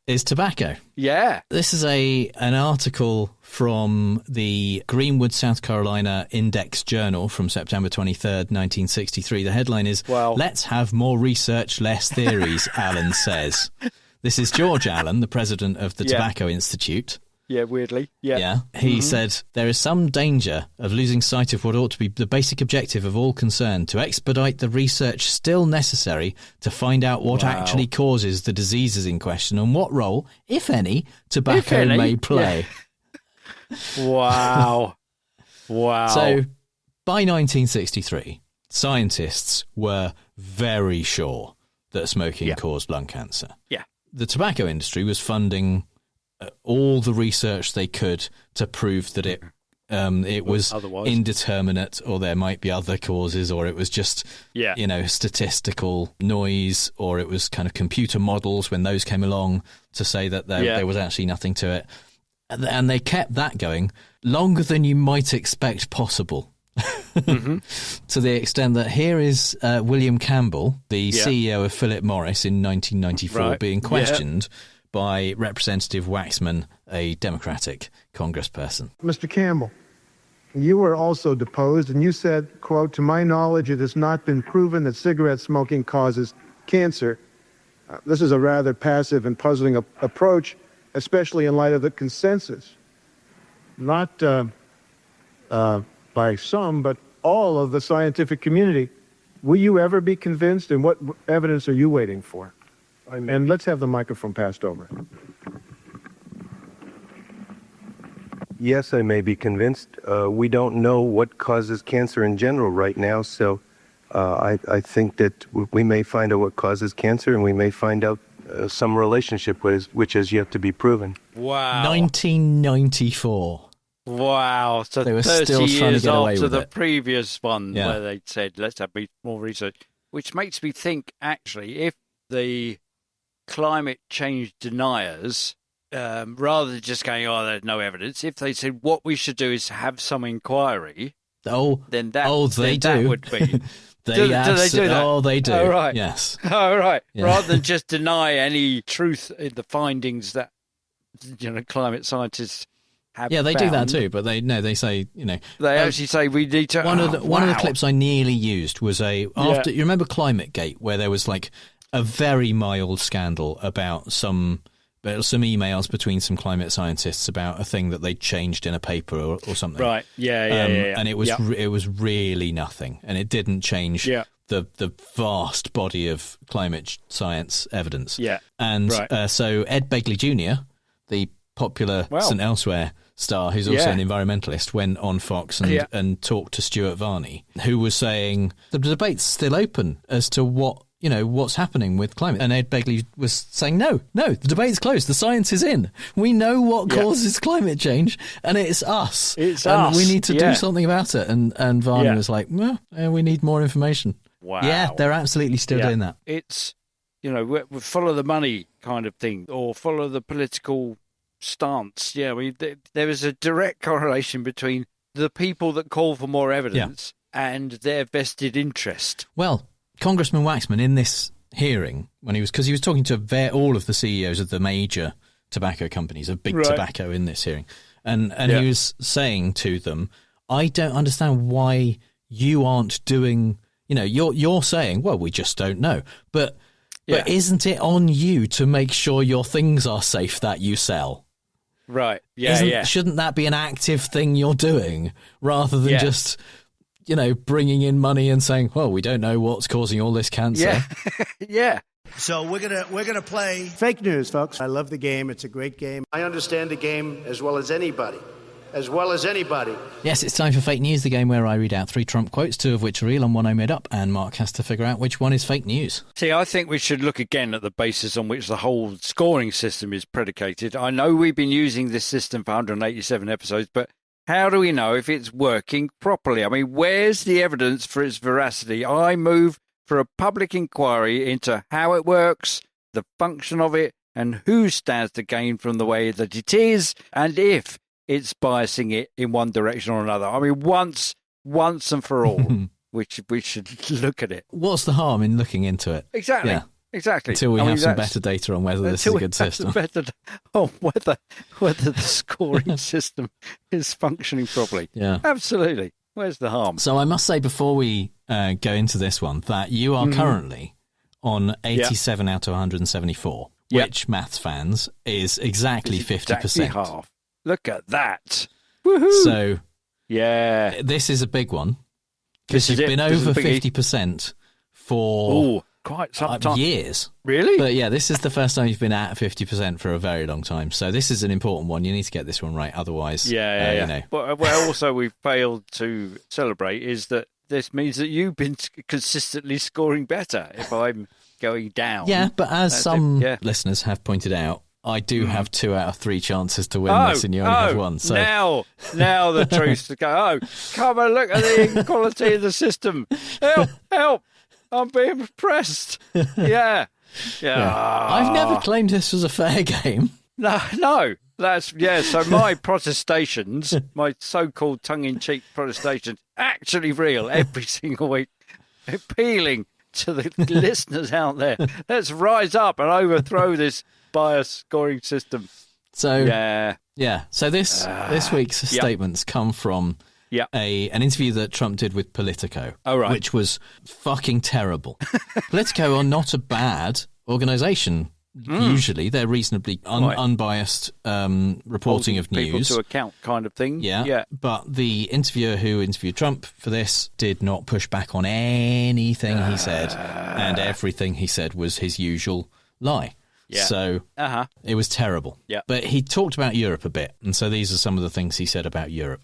is tobacco. Yeah. This is an article from the Greenwood, South Carolina Index Journal from September 23rd, 1963. The headline is, "Let's have more research, less theories," Allen says. This is George Allen, the president of the Tobacco Institute. Yeah, weirdly. Yeah. He said, "There is some danger of losing sight of what ought to be the basic objective of all concerned, to expedite the research still necessary to find out what actually causes the diseases in question and what role, if any, tobacco may play." Wow. So, by 1963, scientists were very sure that smoking caused lung cancer. Yeah. The tobacco industry was funding all the research they could to prove that it was indeterminate, or there might be other causes, or it was just statistical noise, or it was kind of computer models when those came along to say that there was actually nothing to it. And they kept that going longer than you might expect possible. To the extent that here is William Campbell, the CEO of Philip Morris in 1994, being questioned by Representative Waxman, a Democratic congressperson. Mr. Campbell, you were also deposed, and you said, quote, "To my knowledge, it has not been proven that cigarette smoking causes cancer." This is a rather passive and puzzling approach, especially in light of the consensus, not by some, but all of the scientific community. Will you ever be convinced, and what evidence are you waiting for? And let's have the microphone passed over. Yes, I may be convinced. We don't know what causes cancer in general right now, so I think that we may find out what causes cancer, and we may find out some relationship which has yet to be proven. Wow. 1994. Wow. So they were 30 still trying years to get away after with the it. previous one where they said, let's have more research, which makes me think, actually, if the climate change deniers, rather than just going, there's no evidence, if they said what we should do is have some inquiry, then that would be Do they do that? Oh, they do. Oh, right. Yes. Oh, right. Yeah. Rather than just deny any truth in the findings that climate scientists have. Yeah, they do that found. too, but they say, They actually say we need to. One of the clips I nearly used was you remember ClimateGate, where there was like a very mild scandal about some emails between some climate scientists about a thing that they'd changed in a paper or something. Right. Yeah. And it was really nothing, and it didn't change the vast body of climate science evidence. Yeah. And so Ed Begley Jr., the popular St Elsewhere star, who's also an environmentalist, went on Fox and talked to Stuart Varney, who was saying the debate's still open as to what's happening with climate. And Ed Begley was saying, no, the debate's closed. The science is in. We know what causes climate change, and it's us. It's and us. we need to do something about it. And Varney was like, well, we need more information. Wow. Yeah, they're absolutely still doing that. It's, we follow the money kind of thing, or follow the political stance. Yeah, there is a direct correlation between the people that call for more evidence and their vested interest. Well, Congressman Waxman, in this hearing, because he was talking to all of the CEOs of the major tobacco companies, of big tobacco in this hearing, and he was saying to them, I don't understand why you aren't doing, you're saying, well, we just don't know. But isn't it on you to make sure your things are safe that you sell? Right. Yeah. Shouldn't that be an active thing you're doing rather than just, bringing in money and saying, well, we don't know what's causing all this cancer? Yeah. So we're gonna play fake news, folks. I love the game. It's a great game. I understand the game as well as anybody. Yes, it's time for Fake News, the game where I read out 3 Trump quotes, 2 of which are real and 1 I made up, and Mark has to figure out which one is fake news. See, I think we should look again at the basis on which the whole scoring system is predicated. I know we've been using this system for 187 episodes, but how do we know if it's working properly? I mean, where's the evidence for its veracity? I move for a public inquiry into how it works, the function of it, and who stands to gain from the way that it is, and if it's biasing it in one direction or another. I mean, once and for all, we should look at it. What's the harm in looking into it? Exactly. Yeah. Exactly. Until we have some better data on whether this is a good system. Whether the scoring system is functioning properly. Yeah. Absolutely. Where's the harm? So I must say before we go into this one that you are currently on 87 out of 174, which maths fans is exactly 50%. Exactly half. Look at that. Woohoo. So yeah, this is a big one because you've been over 50% for quite some time. Years. Really? But yeah, this is the first time you've been at 50% for a very long time. So this is an important one. You need to get this one right. Otherwise, But what also we've failed to celebrate is that this means that you've been consistently scoring better if I'm going down. Yeah, but as listeners have pointed out, I do have 2 out of 3 chances to win this, and you only have 1. So now the truth to go. Come and look at the inequality of the system. Help! I'm being repressed. Yeah. I've never claimed this was a fair game. No. That's So my protestations, my so-called tongue-in-cheek protestations, actually real every single week, appealing to the listeners out there. Let's rise up and overthrow this bias scoring system. So So this week's statements come from an interview that Trump did with Politico, which was fucking terrible. Politico are not a bad organisation. Usually, they're reasonably unbiased reporting of news, people to account kind of thing. Yeah. But the interviewer who interviewed Trump for this did not push back on anything he said, and everything he said was his usual lie. Yeah. So it was terrible. Yeah. But he talked about Europe a bit, and so these are some of the things he said about Europe.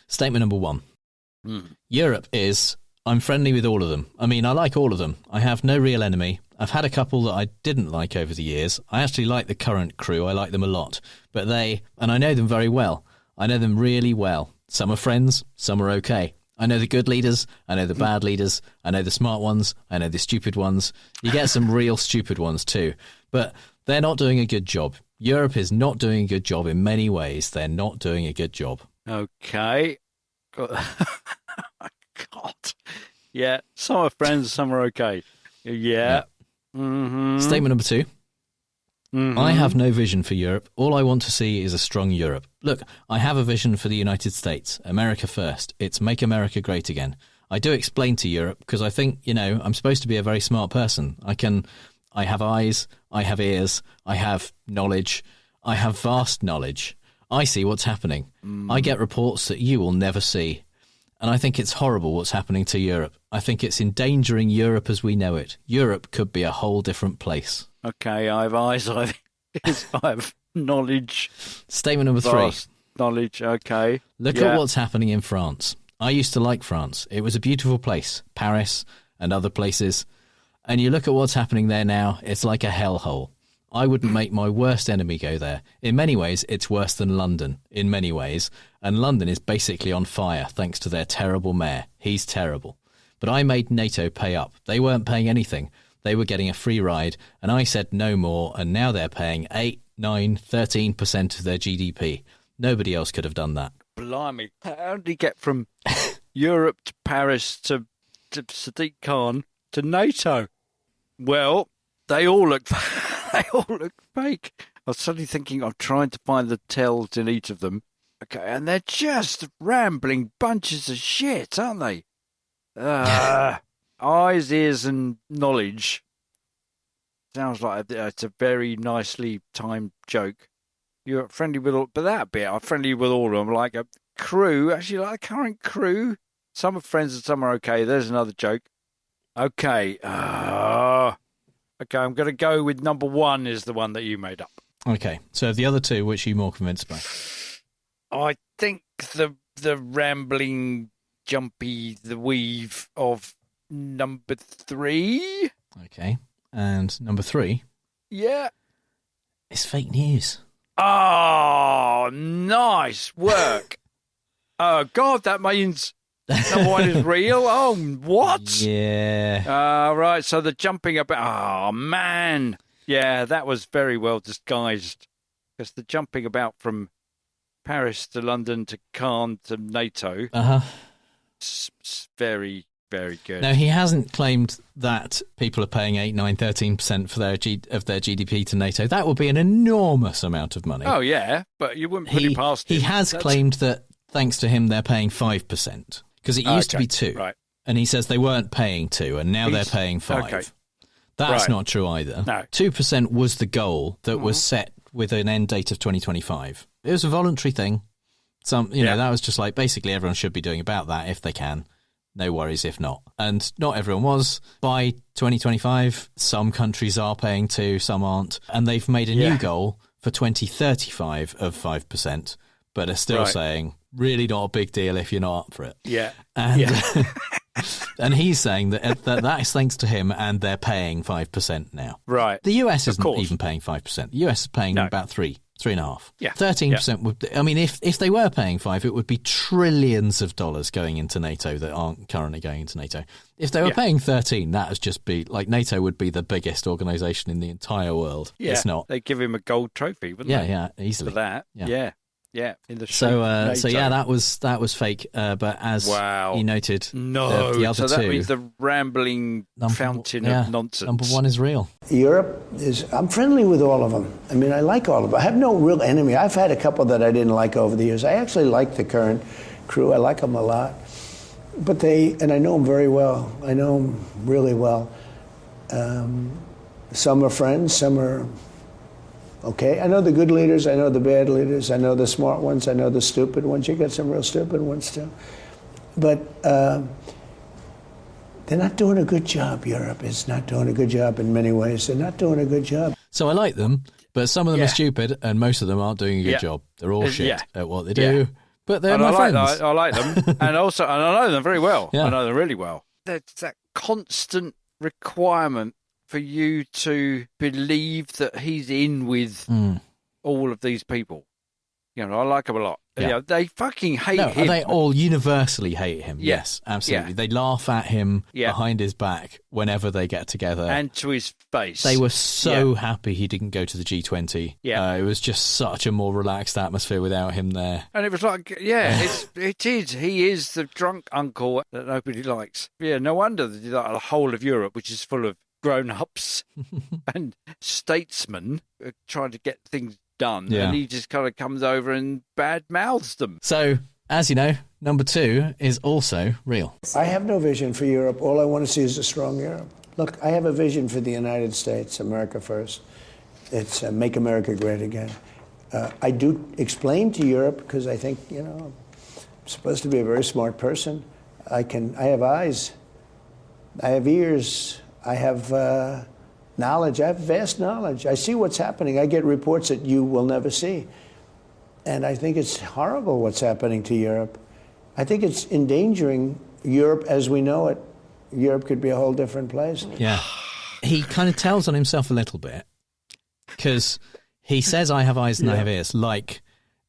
Statement number 1. Europe is, I'm friendly with all of them. I mean, I like all of them. I have no real enemy. I've had a couple that I didn't like over the years. I actually like the current crew. I like them a lot. But and I know them very well. I know them really well. Some are friends, some are okay. I know the good leaders, I know the bad leaders, I know the smart ones, I know the stupid ones. You get some real stupid ones too. But they're not doing a good job. Europe is not doing a good job in many ways. They're not doing a good job. Okay. God. Yeah. Some are friends, some are okay. Yeah. Mm-hmm. Statement number 2. Mm-hmm. I have no vision for Europe. All I want to see is a strong Europe. Look, I have a vision for the United States. America first. It's make America great again. I do explain to Europe because I think, I'm supposed to be a very smart person. I have eyes, I have ears, I have knowledge, I have vast knowledge. I see what's happening. I get reports that you will never see. And I think it's horrible what's happening to Europe. I think it's endangering Europe as we know it. Europe could be a whole different place. Okay, I have eyes, I have knowledge. Statement number 3. Knowledge, okay. Look at what's happening in France. I used to like France. It was a beautiful place, Paris and other places. And you look at what's happening there now, it's like a hellhole. I wouldn't make my worst enemy go there. In many ways, it's worse than London, in many ways. And London is basically on fire, thanks to their terrible mayor. He's terrible. But I made NATO pay up. They weren't paying anything. They were getting a free ride, and I said no more, and now they're paying 8, 9, 13% of their GDP. Nobody else could have done that. Blimey. How did he get from Europe to Paris to Sadiq Khan to NATO? Well, they all look fake. I was suddenly thinking I'm trying to find the tells in each of them. Okay, and they're just rambling bunches of shit, aren't they? Eyes, ears, and knowledge. Sounds like it's a very nicely timed joke. You're friendly with all, but that bit, I'm friendly with all of them. Like a crew, actually, like a current crew. Some are friends and some are okay. There's another joke. Okay. Okay, I'm going to go with number 1 is the one that you made up. Okay, so the other 2, which are you more convinced by? I think the rambling, jumpy, the weave of number 3. Okay, and number 3? Yeah. It's fake news. Oh, nice work. Oh, God, that means number 1 is real? Oh, what? Yeah. Right, so the jumping about... Oh, man. Yeah, that was very well disguised. Because the jumping about from Paris to London to Cannes to NATO... It's very, very good. No, he hasn't claimed that people are paying 8, 9, 13% of their GDP to NATO. That would be an enormous amount of money. Oh, yeah, but you wouldn't put it past him. He has claimed that, thanks to him, they're paying 5%. Because it used to be 2. Right. And he says they weren't paying 2, and now they're paying 5. Okay. That's not true either. No. 2% was the goal that was set with an end date of 2025. It was a voluntary thing. That was just like basically everyone should be doing about that if they can. No worries if not. And not everyone was. By 2025, some countries are paying 2, some aren't. And they've made a new goal for 2035 of 5%, but are still saying, really not a big deal if you're not up for it. Yeah. And, and he's saying that is thanks to him, and they're paying 5% now. Right. The US isn't even paying 5%. The US is paying about 3.5. Yeah. 13% would. I mean, if they were paying 5, it would be trillions of dollars going into NATO that aren't currently going into NATO. If they were paying 13, that would just be like NATO would be the biggest organisation in the entire world. Yeah. It's not. They'd give him a gold trophy, wouldn't they? Yeah, easily for that. Yeah. In the so that was fake. But as you noted, the other so that 2, means the rambling fountain of nonsense. Number 1 is real. Europe I'm friendly with all of them. I mean, I like all of them. I have no real enemy. I've had a couple that I didn't like over the years. I actually like the current crew. I like them a lot. But and I know them very well. I know them really well. Some are friends, some are okay. I know the good leaders, I know the bad leaders, I know the smart ones, I know the stupid ones. You got some real stupid ones too. But they're not doing a good job. Europe is not doing a good job in many ways. They're not doing a good job. So I like them, but some of them are stupid, and most of them aren't doing a good job. They're all shit at what they do. But they're my friends. I like them, and I know them very well. I know them really well. There's that constant requirement for you to believe that he's in with all of these people. I like him a lot. they fucking hate No, him. they all universally hate him. Yeah. Yes, absolutely. Yeah. They laugh at him behind his back whenever they get together. And to his face. They were so happy he didn't go to the G20. Yeah. It was just such a more relaxed atmosphere without him there. And it was like, it is. He is the drunk uncle that nobody likes. Yeah, no wonder the whole of Europe, which is full of grown-ups and statesmen, are trying to get things done. Yeah. And he just kind of comes over and bad-mouths them. So, as you know, number 2 is also real. I have no vision for Europe. All I want to see is a strong Europe. Look, I have a vision for the United States, America first. It's make America great again. I do explain to Europe because I think, I'm supposed to be a very smart person. I have eyes. I have ears. I have knowledge. I have vast knowledge. I see what's happening. I get reports that you will never see. And I think it's horrible what's happening to Europe. I think it's endangering Europe as we know it. Europe could be a whole different place. Yeah. He kind of tells on himself a little bit because he says, I have eyes and I have ears, like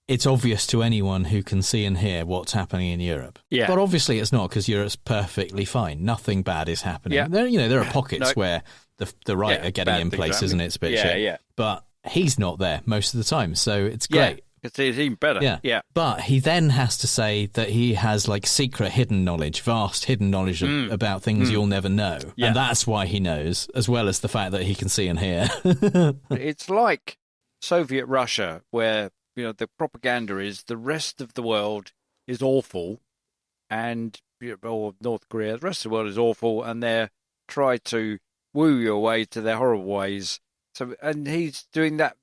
it's obvious to anyone who can see and hear what's happening in Europe. Yeah. But obviously it's not, because Europe's perfectly fine. Nothing bad is happening. Yeah. There are pockets where the right are getting in places and it's a bit shit. Yeah. But he's not there most of the time, so it's great. It's even better. Yeah. But he then has to say that he has like secret hidden knowledge, vast hidden knowledge about things you'll never know. Yeah. And that's why he knows, as well as the fact that he can see and hear. It's like Soviet Russia, where the propaganda is the rest of the world is awful, and or North Korea, the rest of the world is awful, and they try to woo you away to their horrible ways. So, and he's doing that.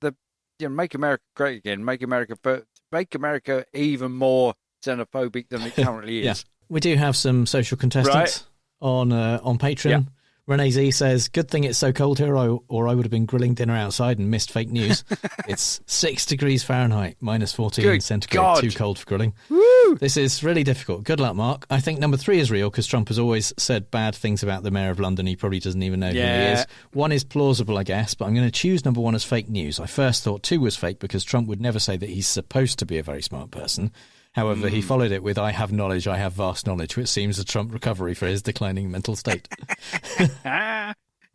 Make America great again. Make America even more xenophobic than it currently is. Yeah. We do have some social contestants on Patreon. Yeah. Renee Z says, good thing it's so cold here, or I would have been grilling dinner outside and missed fake news. It's 6 degrees Fahrenheit, minus 14 centigrade, God. Too cold for grilling. Woo! This is really difficult. Good luck, Mark. I think number 3 is real, because Trump has always said bad things about the mayor of London. He probably doesn't even know who he is. 1 is plausible, I guess, but I'm going to choose number 1 as fake news. I first thought 2 was fake, because Trump would never say that he's supposed to be a very smart person. However, he followed it with, I have knowledge, I have vast knowledge, which seems a Trump recovery for his declining mental state.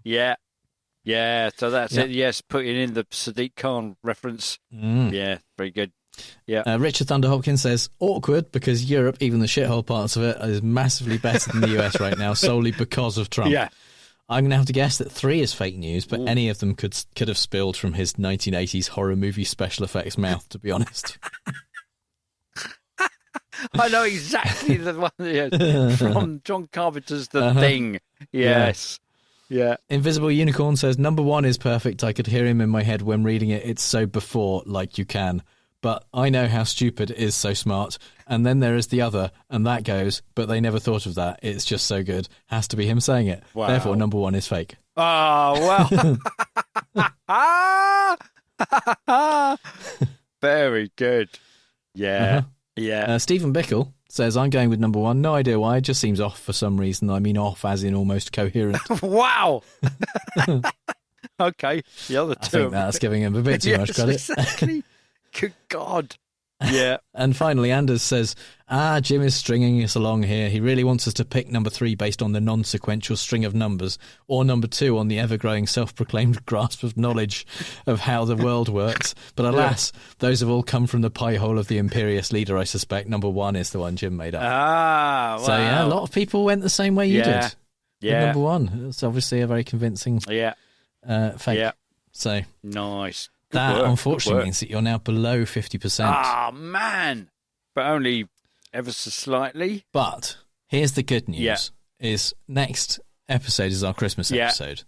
Yeah, so that's it. Yes, putting in the Sadiq Khan reference. Yeah, very good. Yeah. Richard Thunder Hopkins says, awkward, because Europe, even the shithole parts of it, is massively better than the US right now, solely because of Trump. Yeah. I'm going to have to guess that 3 is fake news, but any of them could have spilled from his 1980s horror movie special effects mouth, to be honest. I know exactly the one from John Carpenter's The Thing. Yes. Yeah. Invisible Unicorn says, number 1 is perfect. I could hear him in my head when reading it. It's so before, like you can. But I know how stupid is so smart. And then there is the other, and that goes, but they never thought of that. It's just so good. Has to be him saying it. Wow. Therefore, number 1 is fake. Oh, well. Very good. Yeah. Yeah. Stephen Bickle says, I'm going with number 1. No idea why. It just seems off for some reason. I mean off as in almost coherent. Wow. Okay. The other 2. I think that's giving him a bit too much credit. Exactly. Good God. Yeah. And finally, Anders says, Jim is stringing us along here. He really wants us to pick number 3 based on the non-sequential string of numbers, or number 2 on the ever-growing self-proclaimed grasp of knowledge of how the world works. But alas, those have all come from the pie hole of the imperious leader, I suspect. Number 1 is the one Jim made up. Wow. So, yeah, a lot of people went the same way you did. Yeah. With number 1. It's obviously a very convincing fake. Yeah. So nice. That, unfortunately, means that you're now below 50%. Oh, man. But only ever so slightly. But here's the good news, is next episode is our Christmas episode.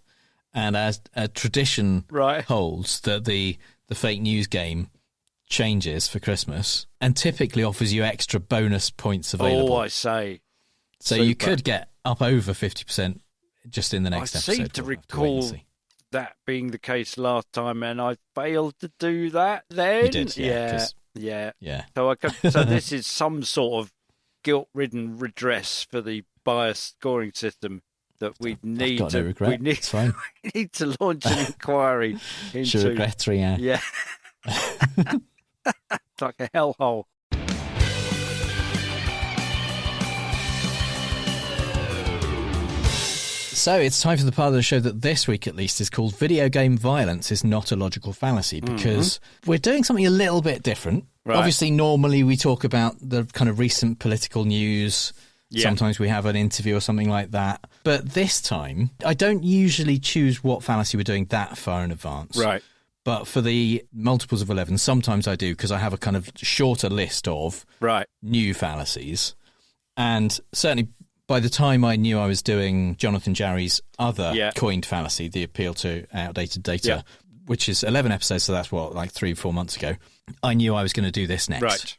And as a tradition holds that the fake news game changes for Christmas and typically offers you extra bonus points available. Oh, I say. So you could get up over 50% just in the next episode. I seem to recall that being the case last time, and I failed to do that then. You did, yeah. So this is some sort of guilt-ridden redress for the biased scoring system that we need. I've got no regret. It's fine. We need to launch an inquiry into. Je regrette rien. Yeah. It's like a hellhole. So it's time for the part of the show that this week at least is called Video Game Violence is Not a Logical Fallacy, because we're doing something a little bit different. Right. Obviously, normally we talk about the kind of recent political news. Yeah. Sometimes we have an interview or something like that. But this time, I don't usually choose what fallacy we're doing that far in advance. Right. But for the multiples of 11, sometimes I do, because I have a kind of shorter list of new fallacies. And certainly by the time I knew I was doing Jonathan Jarry's other coined fallacy, the appeal to outdated data, which is 11 episodes, so that's like 3-4 months ago, I knew I was going to do this next. Right.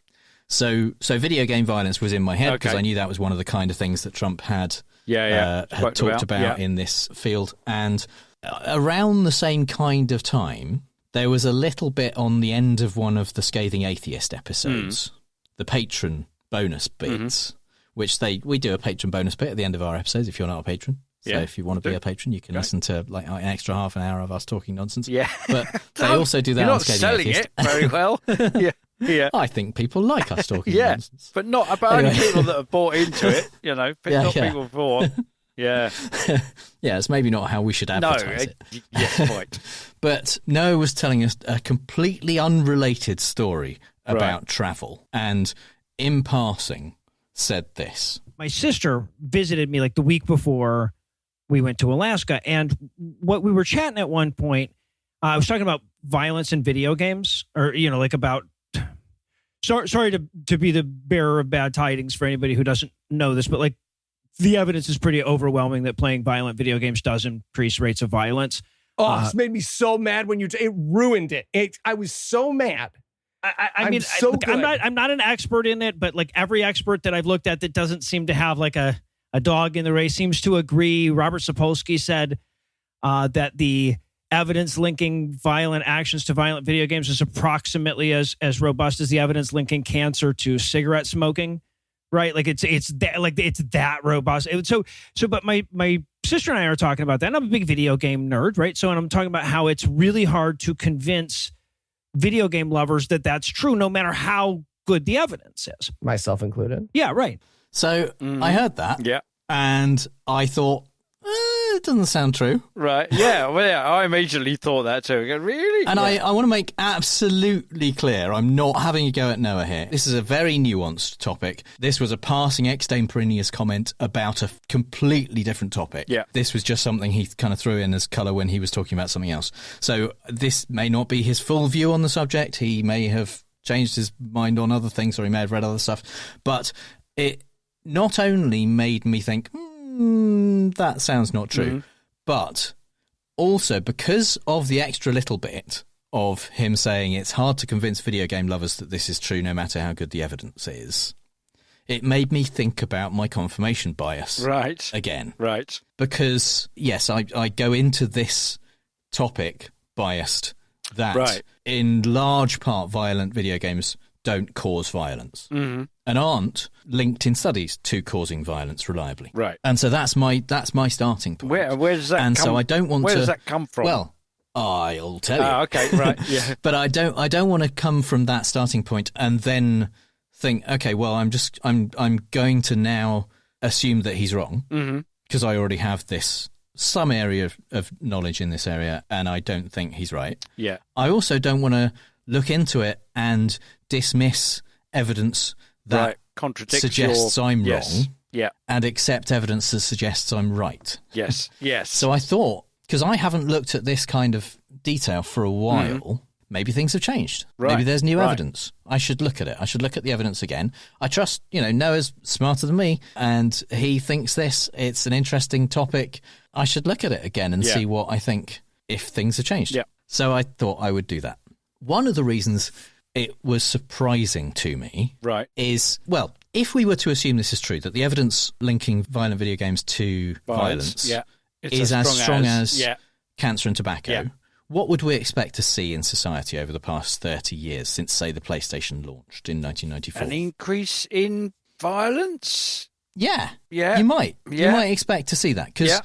So video game violence was in my head because I knew that was one of the kind of things that Trump had talked about in this field. And around the same kind of time, there was a little bit on the end of one of the Scathing Atheist episodes, the patron bonus bits, which we do a patron bonus bit at the end of our episodes if you're not a patron. So if you want to be a patron, you can listen to like an extra half an hour of us talking nonsense. Yeah. But they also do that You're on not Scathing selling Atheist. it very well. Yeah. I think people like us talking nonsense. But not about only people that have bought into it, not people bought. Yeah. Yeah, it's maybe not how we should advertise it. Yes, quite. But Noah was telling us a completely unrelated story about travel, and in passing said this. My sister visited me like the week before we went to Alaska, and what we were chatting at one point, I was talking about violence in video games, or like about. Sorry to be the bearer of bad tidings for anybody who doesn't know this, but like the evidence is pretty overwhelming that playing violent video games does increase rates of violence. Oh, this made me so mad when it ruined it. I was so mad. I mean, I'm not an expert in it, but like every expert that I've looked at that doesn't seem to have like a dog in the race seems to agree. Robert Sapolsky said that the evidence linking violent actions to violent video games is approximately as robust as the evidence linking cancer to cigarette smoking. Right, like it's that robust. But my sister and I are talking about that. And I'm a big video game nerd, right? So, and I'm talking about how it's really hard to convince video game lovers that that's true, no matter how good the evidence is. Myself included. Yeah, right. So I heard that, and I thought, it doesn't sound true. Right, yeah, well, yeah, I immediately thought that too. Really? And I want to make absolutely clear, I'm not having a go at Noah here. This is a very nuanced topic. This was a passing extemporaneous comment about a completely different topic. Yeah. This was just something he kind of threw in as colour when he was talking about something else. So this may not be his full view on the subject. He may have changed his mind on other things, or he may have read other stuff. But it not only made me think, that sounds not true, but also because of the extra little bit of him saying it's hard to convince video game lovers that this is true no matter how good the evidence is, it made me think about my confirmation bias again. Right. Because, yes, I go into this topic biased that in large part violent video games don't cause violence and aren't linked in studies to causing violence reliably. Right. And so that's my starting point. Where does that and come? So I don't want where to. does that come from? Well, I'll tell you. Okay, right. Yeah. But I don't want to come from that starting point and then think, okay, well, I'm going to now assume that he's wrong because I already have some area of knowledge in this area and I don't think he's right. Yeah. I also don't want to look into it and dismiss evidence that suggests I'm wrong and accept evidence that suggests I'm right. Yes. So I thought, because I haven't looked at this kind of detail for a while, maybe things have changed. Right. Maybe there's new evidence. I should look at it. I should look at the evidence again. I trust, Noah's smarter than me and he thinks it's an interesting topic. I should look at it again and see what I think if things have changed. Yeah. So I thought I would do that. One of the reasons it was surprising to me is, well, if we were to assume this is true, that the evidence linking violent video games to violence is as strong as cancer and tobacco, what would we expect to see in society over the past 30 years since, say, the PlayStation launched in 1994? An increase in violence? Yeah. Yeah. You might. Yeah. You might expect to see that because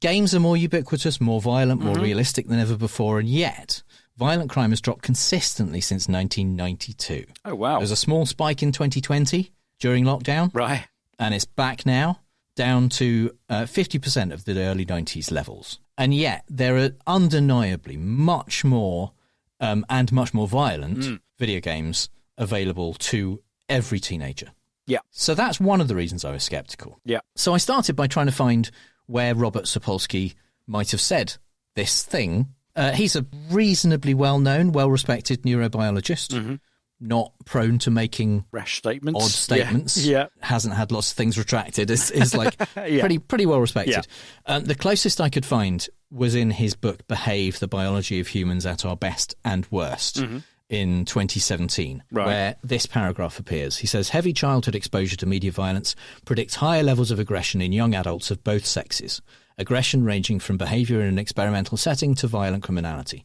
games are more ubiquitous, more violent, more realistic than ever before, and yet violent crime has dropped consistently since 1992. Oh, wow. There was a small spike in 2020 during lockdown. Right. And it's back now. down to 50% of the early 90s levels. And yet there are undeniably much more and much more violent video games available to every teenager. Yeah. So that's one of the reasons I was skeptical. Yeah. So I started by trying to find where Robert Sapolsky might have said this thing. He's a reasonably well-known, well-respected neurobiologist, not prone to making rash statements, odd statements. Yeah. Hasn't had lots of things retracted. Is like pretty well-respected. Yeah. The closest I could find was in his book Behave, The Biology of Humans at Our Best and Worst. In 2017, where this paragraph appears. He says, heavy childhood exposure to media violence predicts higher levels of aggression in young adults of both sexes, aggression ranging from behaviour in an experimental setting to violent criminality.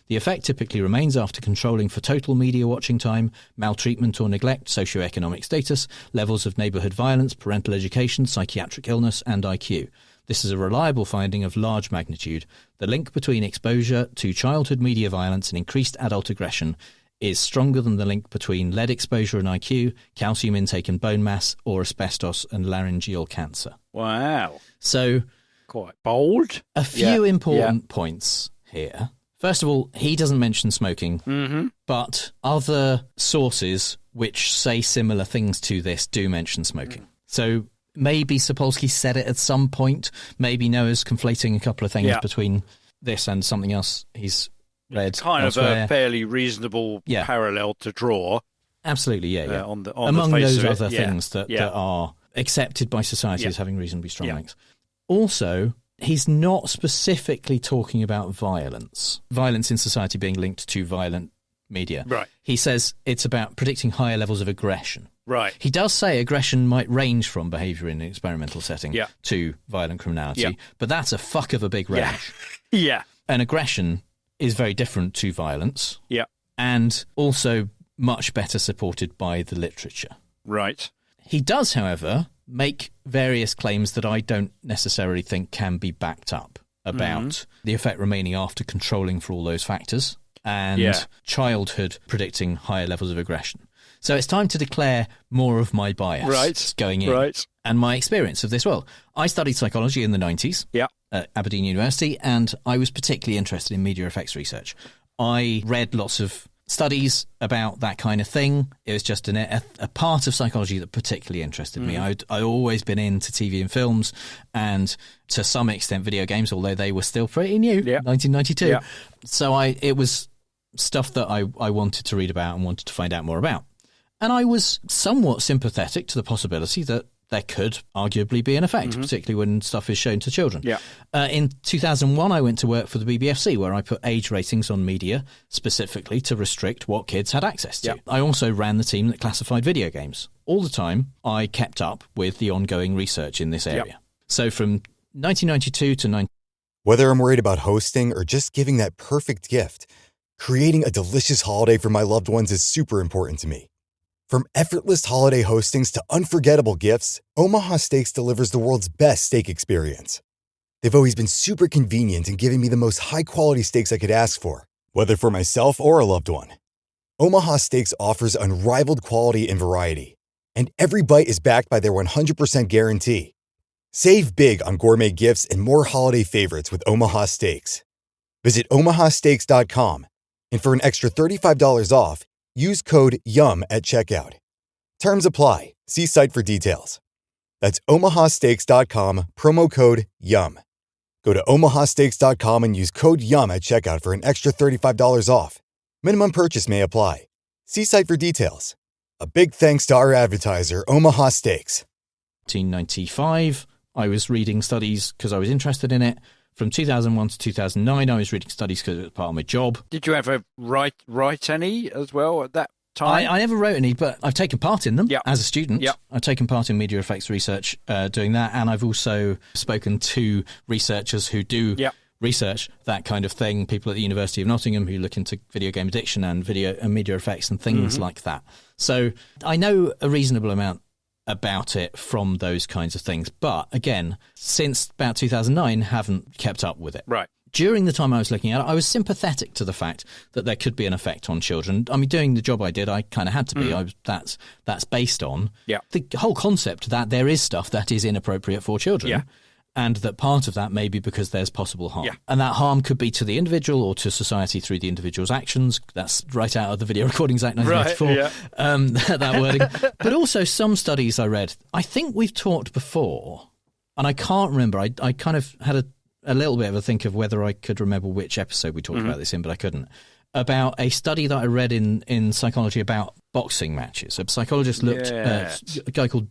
The effect typically remains after controlling for total media watching time, maltreatment or neglect, socioeconomic status, levels of neighbourhood violence, parental education, psychiatric illness and IQ. This is a reliable finding of large magnitude. The link between exposure to childhood media violence and increased adult aggression is stronger than the link between lead exposure and IQ, calcium intake and bone mass, or asbestos and laryngeal cancer. Wow. So, quite bold. A few important points here. First of all, he doesn't mention smoking, but other sources which say similar things to this do mention smoking. So maybe Sapolsky said it at some point. Maybe Noah's conflating a couple of things between this and something else he's read kind elsewhere. of a fairly reasonable parallel to draw. Absolutely, yeah. On Among the face those of other it, things that are accepted by society as having reasonably strong links. Also, he's not specifically talking about violence in society being linked to violent media. Right. He says it's about predicting higher levels of aggression. Right. He does say aggression might range from behaviour in an experimental setting to violent criminality, but that's a fuck of a big range. Yeah. And aggression is very different to violence. Yeah. And also much better supported by the literature. Right. He does, however, make various claims that I don't necessarily think can be backed up about the effect remaining after controlling for all those factors and childhood predicting higher levels of aggression. So it's time to declare more of my bias going in and my experience of this world. I studied psychology in the 90s at Aberdeen University, and I was particularly interested in media effects research. I read lots of studies about that kind of thing. It was just a part of psychology that particularly interested me. I'd always been into TV and films, and to some extent video games, although they were still pretty new, 1992. So it was stuff that I wanted to read about and wanted to find out more about. And I was somewhat sympathetic to the possibility that there could arguably be an effect, particularly when stuff is shown to children. In 2001, I went to work for the BBFC, where I put age ratings on media specifically to restrict what kids had access to. I also ran the team that classified video games. All the time, I kept up with the ongoing research in this area. So from 1992 to Whether I'm worried about hosting or just giving that perfect gift, creating a delicious holiday for my loved ones is super important to me. From effortless holiday hostings to unforgettable gifts, Omaha Steaks delivers the world's best steak experience. They've always been super convenient in giving me the most high-quality steaks I could ask for, whether for myself or a loved one. Omaha Steaks offers unrivaled quality and variety, and every bite is backed by their 100% guarantee. Save big on gourmet gifts and more holiday favorites with Omaha Steaks. Visit omahasteaks.com, and for an extra $35 off, use code YUM at checkout. Terms apply. See site for details. That's omahasteaks.com, promo code YUM. Go to omahasteaks.com and use code YUM at checkout for an extra $35 off. Minimum purchase may apply. See site for details. A big thanks to our advertiser, Omaha Steaks. 1995, I was reading studies because I was interested in it. From 2001 to 2009, I was reading studies because it was part of my job. Did you ever write any as well at that time? I never wrote any, but I've taken part in them as a student. I've taken part in media effects research doing that, and I've also spoken to researchers who do research that kind of thing, people at the University of Nottingham who look into video game addiction and video and media effects and things like that. So I know a reasonable amount about it from those kinds of things. But again, since about 2009, haven't kept up with it. Right. during the time I was looking at it, I was sympathetic to the fact that there could be an effect on children. I mean, doing the job I did, I kind of had to be. That's based on the whole concept that there is stuff that is inappropriate for children. Yeah. And that part of that may be because there's possible harm. Yeah. And that harm could be to the individual or to society through the individual's actions. That's right out of the Video Recordings Act 1984, that wording. But also some studies I read, I think we've talked before, and I can't remember. I kind of had a little bit of a think of whether I could remember which episode we talked about this in, but I couldn't. About a study that I read in psychology about boxing matches. A psychologist looked at a guy called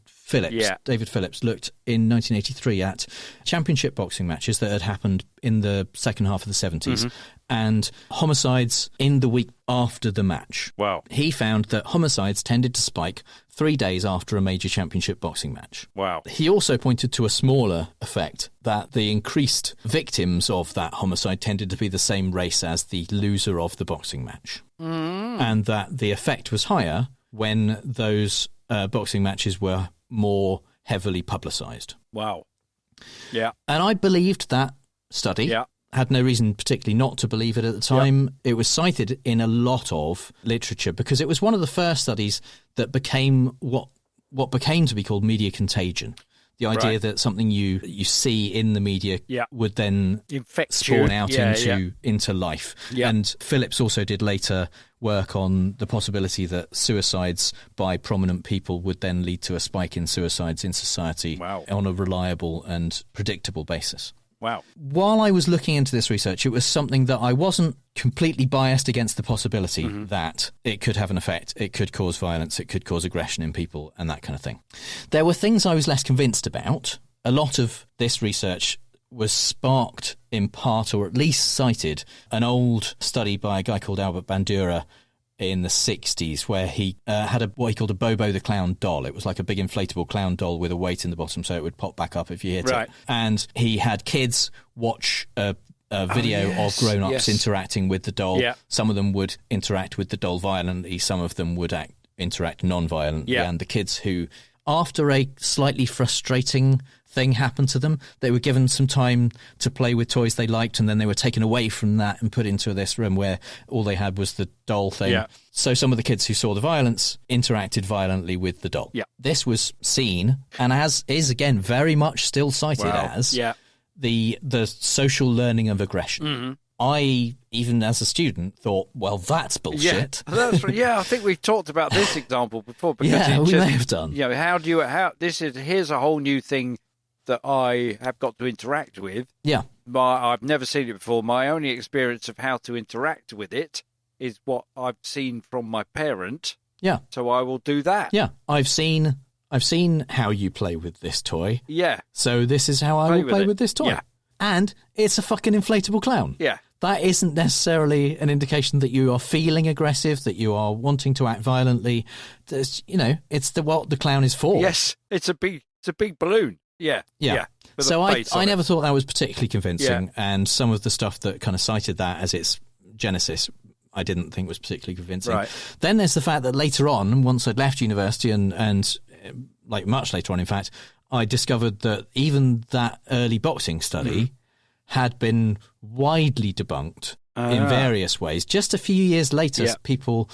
David Phillips, looked in 1983 at championship boxing matches that had happened in the second half of the 70s and homicides in the week after the match. Wow. He found that homicides tended to spike 3 days after a major championship boxing match. Wow. He also pointed to a smaller effect, that the increased victims of that homicide tended to be the same race as the loser of the boxing match. And that the effect was higher when those boxing matches were more heavily publicised. Wow. Yeah. And I believed that study. Yeah. Had no reason particularly not to believe it at the time. It was cited in a lot of literature because it was one of the first studies that became what became to be called media contagion. The idea that something you see in the media would then spawn out into life. Yeah. And Phillips also did later work on the possibility that suicides by prominent people would then lead to a spike in suicides in society on a reliable and predictable basis. Wow. While I was looking into this research, it was something that I wasn't completely biased against the possibility that it could have an effect. It could cause violence. It could cause aggression in people and that kind of thing. There were things I was less convinced about. A lot of this research was sparked in part, or at least cited, an old study by a guy called Albert Bandura in the 60s where he had what he called a Bobo the Clown doll. It was like a big inflatable clown doll with a weight in the bottom so it would pop back up if you hit it. And he had kids watch a video of grown-ups interacting with the doll. Yeah. Some of them would interact with the doll violently. Some of them would interact non-violently. Yeah. And the kids who, after a slightly frustrating thing happened to them, they were given some time to play with toys they liked, and then they were taken away from that and put into this room where all they had was the doll thing. Yeah. So some of the kids who saw the violence interacted violently with the doll. Yeah. This was seen, and is again very much still cited as the social learning of aggression. Mm-hmm. I, even as a student, thought, well, that's bullshit. Yeah, I think we've talked about this example before. Because we may have done. You know, here's a whole new thing that I have got to interact with. Yeah. I've never seen it before. My only experience of how to interact with it is what I've seen from my parent. Yeah. So I will do that. Yeah. I've seen how you play with this toy. Yeah. So this is how I will play with this toy. Yeah. And it's a fucking inflatable clown. Yeah. That isn't necessarily an indication that you are feeling aggressive, that you are wanting to act violently. It's what the clown is for. Yes. It's a big balloon. Yeah. Yeah. So I never thought that was particularly convincing. Yeah. And some of the stuff that kind of cited that as its genesis, I didn't think was particularly convincing. Right. Then there's the fact that later on, once I'd left university and like much later on, in fact, I discovered that even that early boxing study had been widely debunked in various ways. Just a few years later, people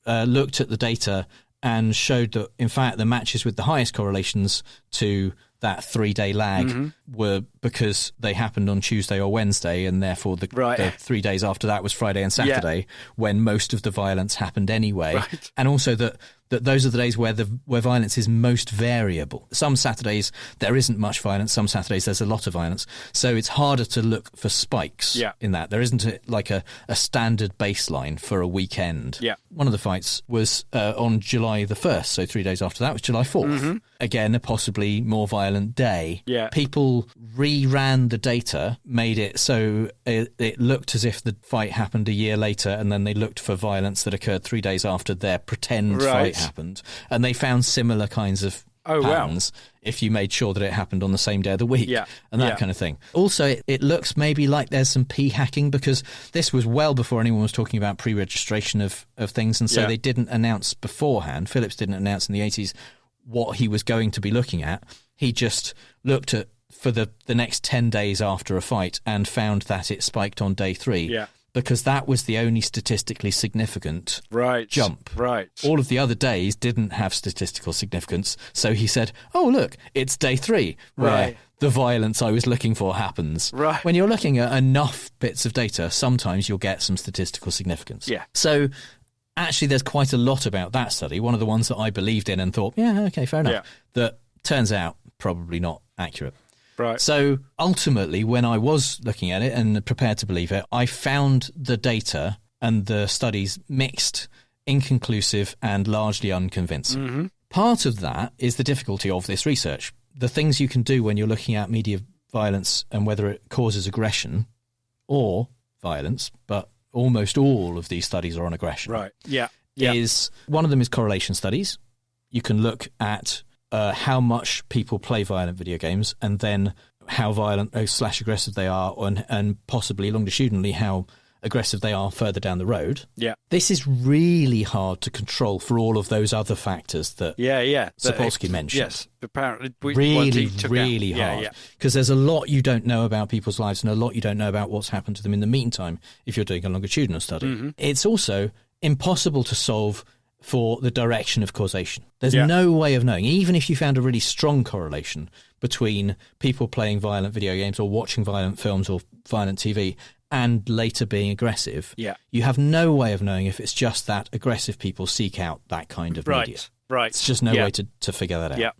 looked at the data and showed that, in fact, the matches with the highest correlations to that 3-day lag were because they happened on Tuesday or Wednesday, and therefore the 3 days after that was Friday and Saturday, when most of the violence happened anyway. Right. And also that those are the days where violence is most variable. Some Saturdays there isn't much violence, some Saturdays there's a lot of violence. So it's harder to look for spikes in that. There isn't a standard baseline for a weekend. Yeah. One of the fights was on July the 1st, so 3 days after that was July 4th. Mm-hmm. Again, a possibly more violent day. Yeah. People reran the data, made it so it looked as if the fight happened a year later, and then they looked for violence that occurred 3 days after their pretend fight happened, and they found similar kinds of patterns if you made sure that it happened on the same day of the week and that kind of thing. Also, it looks maybe like there's some p-hacking, because this was well before anyone was talking about pre-registration of things, and so they didn't announce beforehand. Phillips didn't announce in the 80s what he was going to be looking at. He just looked at for the next 10 days after a fight and found that it spiked on day 3. Yeah. Because that was the only statistically significant jump. Right. All of the other days didn't have statistical significance. So he said, oh, look, it's day 3 where the violence I was looking for happens. Right. When you're looking at enough bits of data, sometimes you'll get some statistical significance. Yeah. So actually, there's quite a lot about that study. One of the ones that I believed in and thought, yeah, okay, fair enough. That turns out probably not accurate. Right. So ultimately, when I was looking at it and prepared to believe it, I found the data and the studies mixed, inconclusive, and largely unconvincing. Mm-hmm. Part of that is the difficulty of this research. The things you can do when you're looking at media violence and whether it causes aggression or violence, but almost all of these studies are on aggression. Right. Yeah. Is one of them is correlation studies. You can look at how much people play violent video games and then how violent / aggressive they are and possibly longitudinally how aggressive they are further down the road. Yeah. This is really hard to control for all of those other factors that Sapolsky mentioned. Yes, apparently. Really hard. Because there's a lot you don't know about people's lives and a lot you don't know about what's happened to them in the meantime if you're doing a longitudinal study. Mm-hmm. It's also impossible to solve for the direction of causation. There's no way of knowing, even if you found a really strong correlation between people playing violent video games or watching violent films or violent TV and later being aggressive. Yeah. You have no way of knowing if it's just that aggressive people seek out that kind of media. Right. It's just no way to figure that out. Yeah.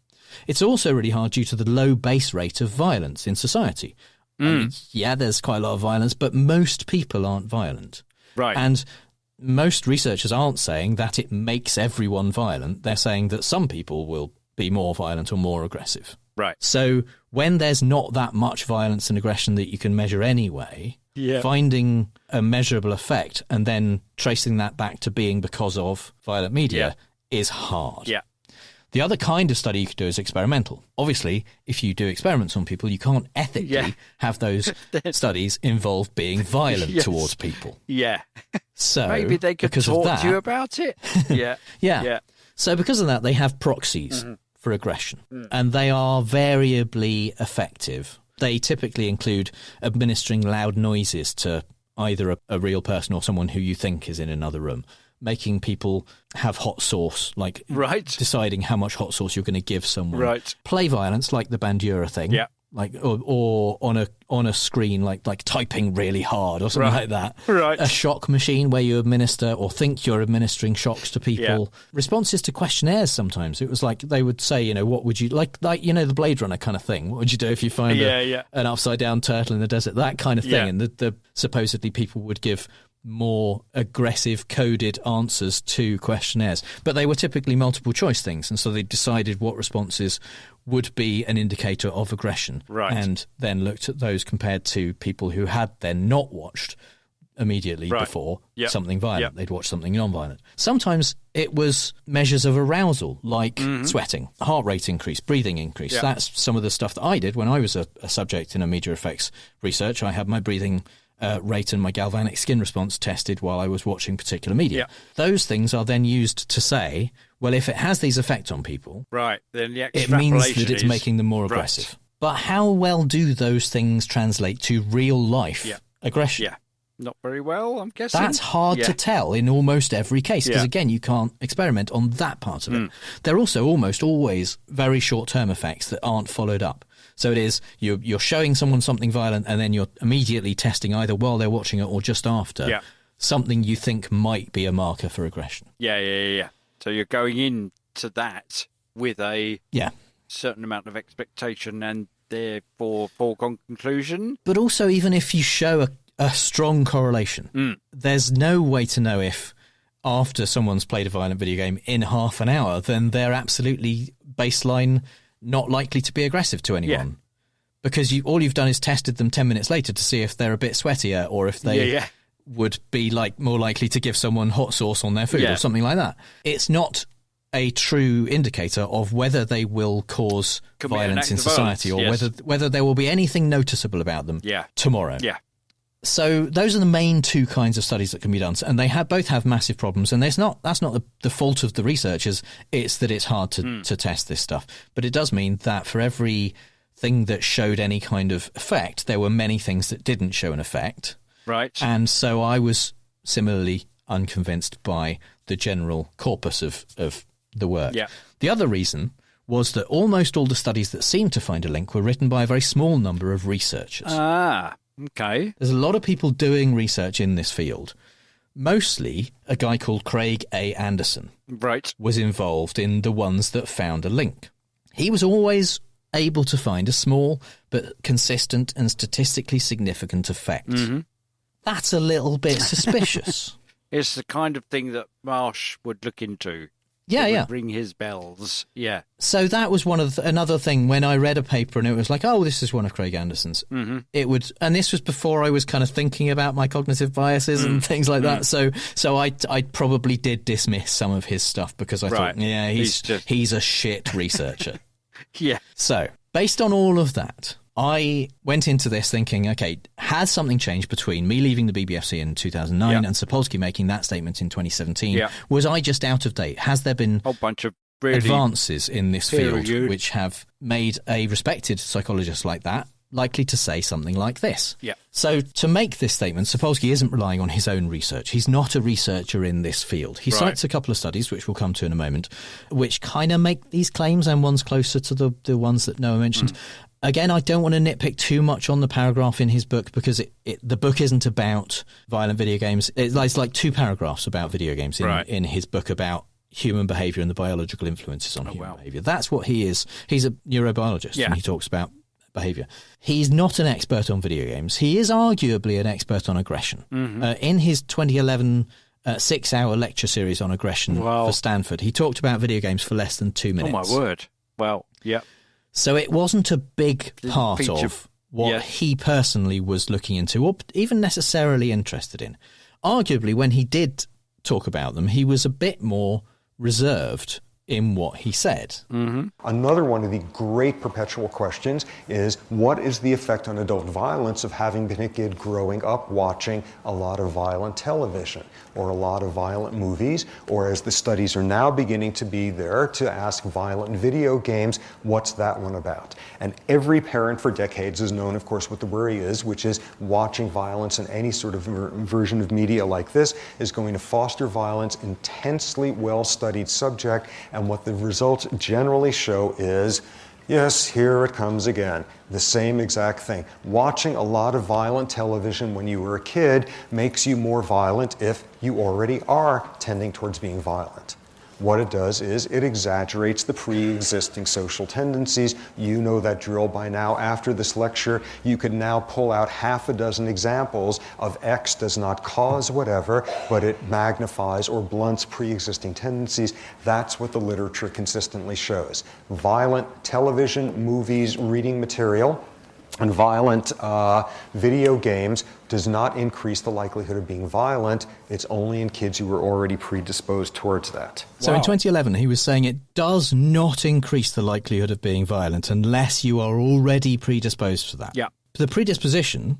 It's also really hard due to the low base rate of violence in society. I mean, there's quite a lot of violence, but most people aren't violent. Right. And most researchers aren't saying that it makes everyone violent. They're saying that some people will be more violent or more aggressive. Right. So when there's not that much violence and aggression that you can measure anyway, finding a measurable effect and then tracing that back to being because of violent media is hard. Yeah. The other kind of study you could do is experimental. Obviously, if you do experiments on people, you can't ethically have those studies involve being violent towards people. Yeah. So maybe they could talk to you about it. Yeah. So because of that, they have proxies for aggression, and they are variably effective. They typically include administering loud noises to either a real person or someone who you think is in another room, making people have hot sauce, like deciding how much hot sauce you're going to give someone. Play violence, like the Bandura thing. Yeah. Like or on a screen, like typing really hard or something like that. Right. A shock machine where you administer or think you're administering shocks to people. Yeah. Responses to questionnaires sometimes. It was like they would say, what would you like the Blade Runner kind of thing. What would you do if you find an upside down turtle in the desert? That kind of thing. Yeah. And the supposedly people would give more aggressive coded answers to questionnaires, but they were typically multiple choice things, and so they decided what responses would be an indicator of aggression, and then looked at those compared to people who had then not watched immediately before something violent. They'd watched something non-violent. Sometimes it was measures of arousal, like sweating, heart rate increase, breathing increase. That's some of the stuff that I did when I was a subject in a media effects research. I had my breathing rate and my galvanic skin response tested while I was watching particular media. Those things are then used to say, well, if it has these effects on people, then the it means that it's making them more aggressive. But how well do those things translate to real life aggression? Yeah, not very well, I'm guessing. That's hard to tell in almost every case, because again, you can't experiment on that part of it. They're also almost always very short-term effects that aren't followed up. So it is, you're showing someone something violent and then you're immediately testing either while they're watching it or just after something you think might be a marker for aggression. Yeah. So you're going into that with a certain amount of expectation and therefore foregone conclusion. But also, even if you show a strong correlation, there's no way to know if after someone's played a violent video game in half an hour, then they're absolutely baseline not likely to be aggressive to anyone. Because all you've done is tested them 10 minutes later to see if they're a bit sweatier or if they would be more likely to give someone hot sauce on their food or something like that. It's not a true indicator of whether they will cause violence in society or whether there will be anything noticeable about them tomorrow. So those are the main two kinds of studies that can be done, and they both have massive problems. And that's not the fault of the researchers; it's that it's hard to test this stuff. But it does mean that for every thing that showed any kind of effect. There were many things that didn't show an effect. Right. And so I was similarly unconvinced by the general corpus of the work. Yeah. The other reason was that almost all the studies that seemed to find a link were written by a very small number of researchers. Ah, okay. There's a lot of people doing research in this field. Mostly a guy called Craig A. Anderson was involved in the ones that found a link. He was always able to find a small but consistent and statistically significant effect. Mm-hmm. That's a little bit suspicious. It's the kind of thing that Marsh would look into. Yeah, It yeah. would ring his bells. Yeah. So that was another thing when I read a paper and it was like, oh, this is one of Craig Anderson's. Mm-hmm. It would, and this was before I was kind of thinking about my cognitive biases and things like that. So I probably did dismiss some of his stuff because I thought, yeah, he's a shit researcher. Yeah. So based on all of that, I went into this thinking, okay, has something changed between me leaving the BBFC in 2009 and Sapolsky making that statement in 2017? Yeah. Was I just out of date? Has there been a whole bunch of really advances in this field peer-reviewed which have made a respected psychologist like that likely to say something like this? Yeah. So to make this statement, Sapolsky isn't relying on his own research. He's not a researcher in this field. He cites a couple of studies, which we'll come to in a moment, which kind of make these claims, and one's closer to the ones that Noah mentioned. Again, I don't want to nitpick too much on the paragraph in his book because the book isn't about violent video games. It's like 2 paragraphs about video games in his book about human behavior and the biological influences on human behavior. That's what he is. He's a neurobiologist and he talks about behavior. He's not an expert on video games. He is arguably an expert on aggression. In his 2011 6-hour lecture series on aggression for Stanford, he talked about video games for less than 2 minutes. Oh, my word. Well, yeah. So it wasn't a big part of what he personally was looking into or even necessarily interested in. Arguably, when he did talk about them, he was a bit more reserved in what he said. Another one of the great perpetual questions is, what is the effect on adult violence of having been a kid growing up watching a lot of violent television or a lot of violent movies, or as the studies are now beginning to be there to ask violent video games, what's that one about? And every parent for decades has known, of course, what the worry is, which is watching violence in any sort of version of media like this is going to foster violence, intensely well-studied subject. And what the results generally show is, yes, here it comes again. The same exact thing. Watching a lot of violent television when you were a kid makes you more violent if you already are tending towards being violent. What it does is it exaggerates the pre-existing social tendencies. You know that drill by now. After this lecture, you could now pull out half a dozen examples of X does not cause whatever, but it magnifies or blunts pre-existing tendencies. That's what the literature consistently shows. Violent television, movies, reading material, and violent video games does not increase the likelihood of being violent. It's only in kids who are already predisposed towards that. So in 2011, he was saying it does not increase the likelihood of being violent unless you are already predisposed for that. Yeah. The predisposition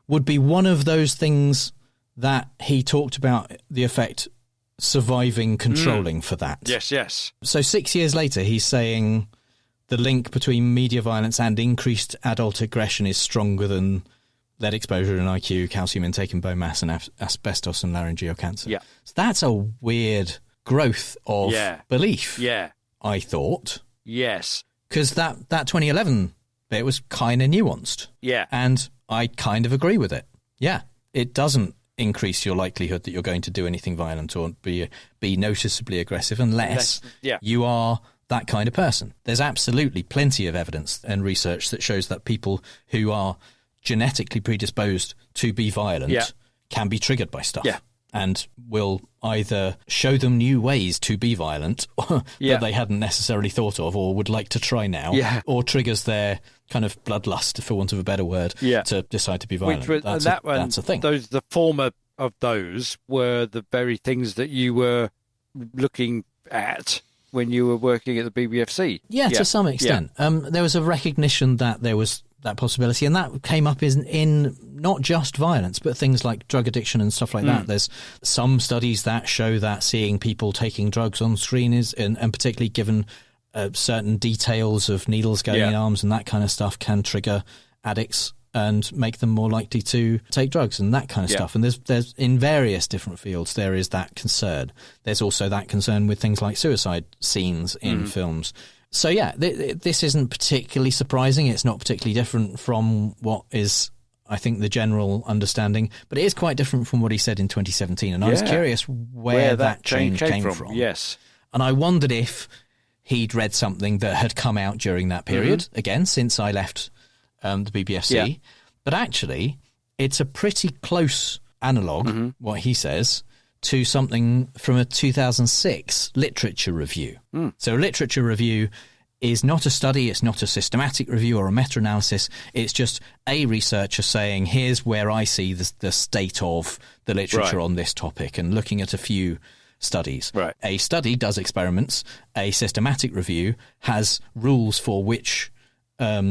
would be one of those things that he talked about, the effect surviving controlling for that. Yes, yes. So 6 years later, he's saying the link between media violence and increased adult aggression is stronger than lead exposure and IQ, calcium intake and bone mass, and asbestos and laryngeal cancer. Yeah. So that's a weird growth of belief, I thought. Yes. Because that 2011 bit was kind of nuanced. Yeah. And I kind of agree with it. Yeah. It doesn't increase your likelihood that you're going to do anything violent or be noticeably aggressive unless you are that kind of person. There's absolutely plenty of evidence and research that shows that people who are genetically predisposed to be violent can be triggered by stuff and will either show them new ways to be violent that they hadn't necessarily thought of or would like to try now, or triggers their kind of bloodlust, for want of a better word, to decide to be violent. That's a thing. The former of those were the very things that you were looking at when you were working at the BBFC. Yeah, to some extent. There was a recognition that there was that possibility, and that came up in not just violence, but things like drug addiction and stuff like that. There's some studies that show that seeing people taking drugs on screen is, and particularly given certain details of needles going in arms and that kind of stuff can trigger addicts and make them more likely to take drugs and that kind of stuff. And there's in various different fields, there is that concern. There's also that concern with things like suicide scenes in films. So, this isn't particularly surprising. It's not particularly different from what is, I think, the general understanding. But it is quite different from what he said in 2017. And I was curious where that change came from. Yes. And I wondered if he'd read something that had come out during that period, again, since I left the BBFC. But actually, it's a pretty close analogue, what he says, to something from a 2006 literature review. So a literature review is not a study, it's not a systematic review or a meta-analysis, it's just a researcher saying, here's where I see the state of the literature on this topic, and looking at a few studies. A study does experiments, a systematic review has rules for which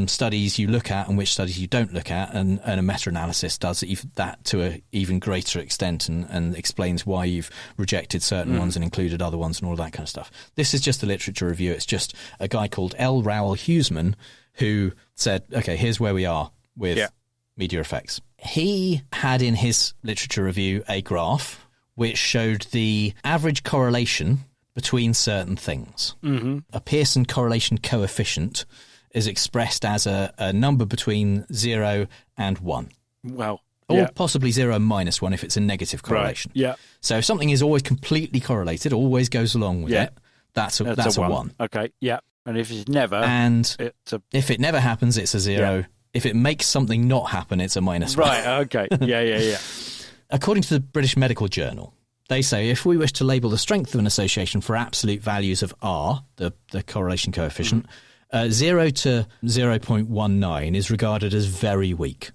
studies you look at and which studies you don't look at, and a meta-analysis does that to an even greater extent and explains why you've rejected certain ones and included other ones and all that kind of stuff. This is just a literature review. It's just a guy called L. Raoul Huseman who said, okay, here's where we are with media effects. He had in his literature review a graph which showed the average correlation between certain things. A Pearson correlation coefficient is expressed as a number between 0 and 1. Wow. Or possibly 0 and -1 if it's a negative correlation. So if something is always completely correlated, always goes along with it, that's a 1. Okay, And if it's never... if it never happens, it's a 0. If it makes something not happen, it's a -1. Right, okay. Yeah. According to the British Medical Journal, they say if we wish to label the strength of an association for absolute values of R, the correlation coefficient, 0 to 0.19 is regarded as very weak.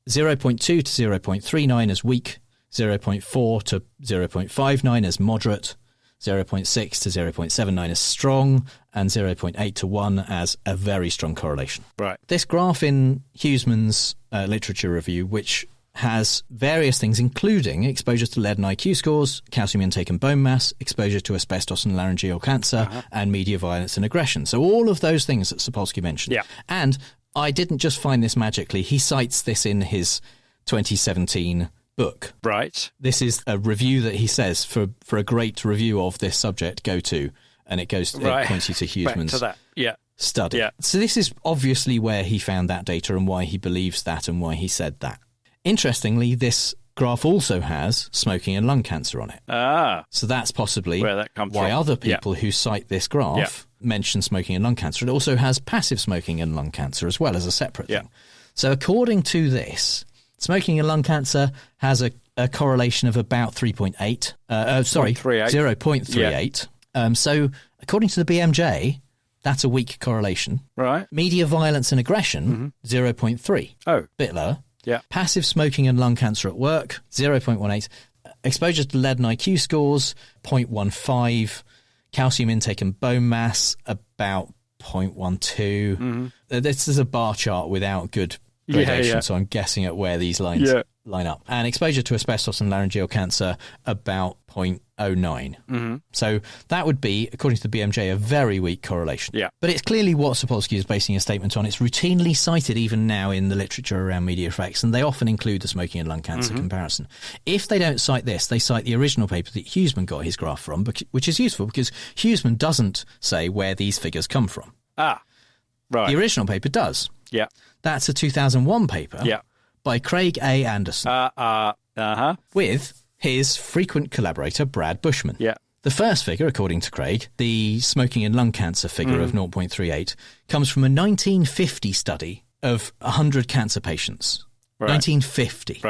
0.2 to 0.39 as weak, 0.4 to 0.59 as moderate, 0.6 to 0.79 as strong, and 0.8 to 1 as a very strong correlation. Right. This graph in Huseman's literature review, which has various things, including exposure to lead and IQ scores, calcium intake and bone mass, exposure to asbestos and laryngeal cancer, and media violence and aggression. So all of those things that Sapolsky mentioned. And I didn't just find this magically. He cites this in his 2017 book. Right. This is a review that he says, for a great review of this subject, go to, and it points you to Huseman's study. So this is obviously where he found that data and why he believes that and why he said that. Interestingly, this graph also has smoking and lung cancer on it. So that's possibly where that comes why from. Other people who cite this graph mention smoking and lung cancer. It also has passive smoking and lung cancer as well as a separate thing. So according to this, smoking and lung cancer has a correlation of about 3.8. 0.38. So according to the BMJ, that's a weak correlation. Right. Media violence and aggression, 0.3. Oh. Bit lower. Yeah. Passive smoking and lung cancer at work, 0.18. Exposure to lead and IQ scores, 0.15. Calcium intake and bone mass, about 0.12. This is a bar chart without good gradation, so I'm guessing at where these lines line up. And exposure to asbestos and laryngeal cancer, about 0.09. So that would be, according to the BMJ, a very weak correlation. But it's clearly what Sapolsky is basing a statement on. It's routinely cited even now in the literature around media effects, and they often include the smoking and lung cancer comparison. If they don't cite this, they cite the original paper that Huseman got his graph from, which is useful because Huseman doesn't say where these figures come from. Right. The original paper does. That's a 2001 paper by Craig A. Anderson with his frequent collaborator, Brad Bushman. The first figure, according to Craig, the smoking and lung cancer figure of 0.38, comes from a 1950 study of 100 cancer patients. 1950.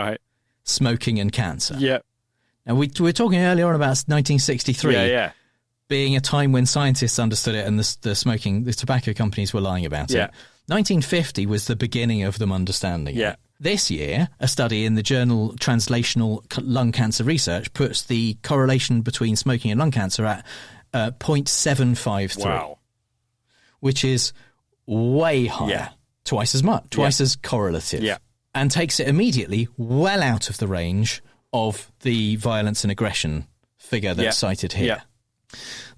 Smoking and cancer. Now, we were talking earlier on about 1963 being a time when scientists understood it and the tobacco companies were lying about it. 1950 was the beginning of them understanding it. This year, a study in the journal Translational Lung Cancer Research puts the correlation between smoking and lung cancer at 0.753, which is way higher, twice as much, twice as correlative, and takes it immediately well out of the range of the violence and aggression figure that's cited here.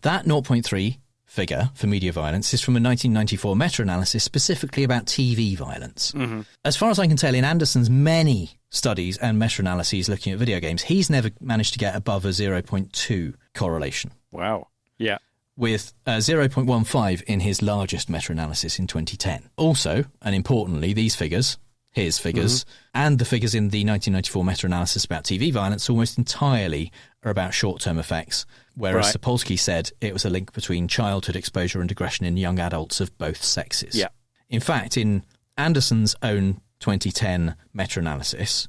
That 0.3 figure for media violence is from a 1994 meta-analysis specifically about TV violence. Mm-hmm. As far as I can tell, in Anderson's many studies and meta-analyses looking at video games, he's never managed to get above a 0.2 correlation. Wow. Yeah. With 0.15 in his largest meta-analysis in 2010. Also, and importantly, these figures, his figures, and the figures in the 1994 meta-analysis about TV violence almost entirely are about short-term effects, whereas Sapolsky said it was a link between childhood exposure and aggression in young adults of both sexes. Yeah. In fact, in Anderson's own 2010 meta-analysis,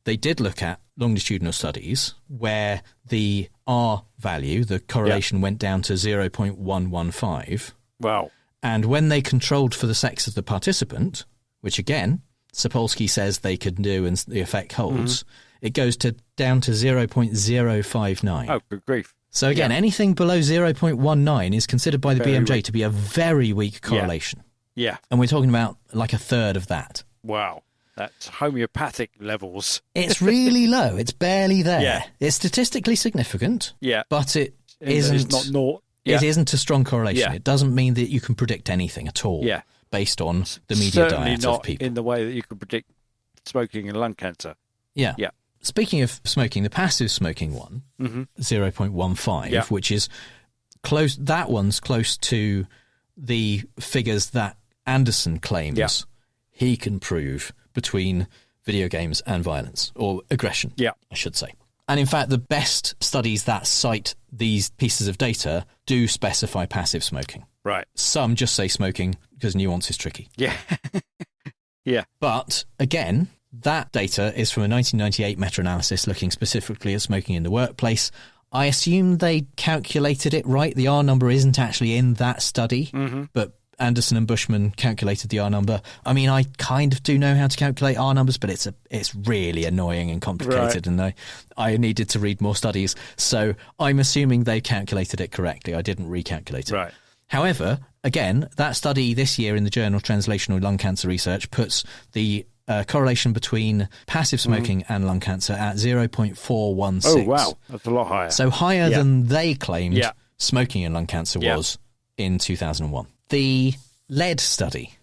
they did look at longitudinal studies where the R value, the correlation, went down to 0.115. Wow. And when they controlled for the sex of the participant, which again, Sapolsky says they could do and the effect holds, it goes down to 0.059. Oh, good grief. So again, anything below 0.19 is considered by the BMJ to be a very weak correlation. Yeah. And we're talking about like a third of that. Wow. That's homeopathic levels. It's really low. It's barely there. Yeah. It's statistically significant. Yeah. But it isn't. It's not naught. Yeah. It isn't a strong correlation. Yeah. It doesn't mean that you can predict anything at all. Yeah. Based on the media Certainly diet not of people. in the way that you could predict smoking and lung cancer. Yeah. Yeah. Speaking of smoking, the passive smoking one, 0.15, which is close. That one's close to the figures that Anderson claims he can prove between video games and violence, or aggression, I should say. And in fact, the best studies that cite these pieces of data do specify passive smoking. Right. Some just say smoking because nuance is tricky. Yeah. Yeah. But again, that data is from a 1998 meta-analysis looking specifically at smoking in the workplace. I assume they calculated it right. The R number isn't actually in that study, but Anderson and Bushman calculated the R number. I mean, I kind of do know how to calculate R numbers, but it's really annoying and complicated, and I needed to read more studies. So I'm assuming they calculated it correctly. I didn't recalculate it. Right. However, again, that study this year in the journal Translational Lung Cancer Research puts the correlation between passive smoking and lung cancer at 0.416. Oh, wow. That's a lot higher. So higher than they claimed smoking and lung cancer was in 2001. The lead study,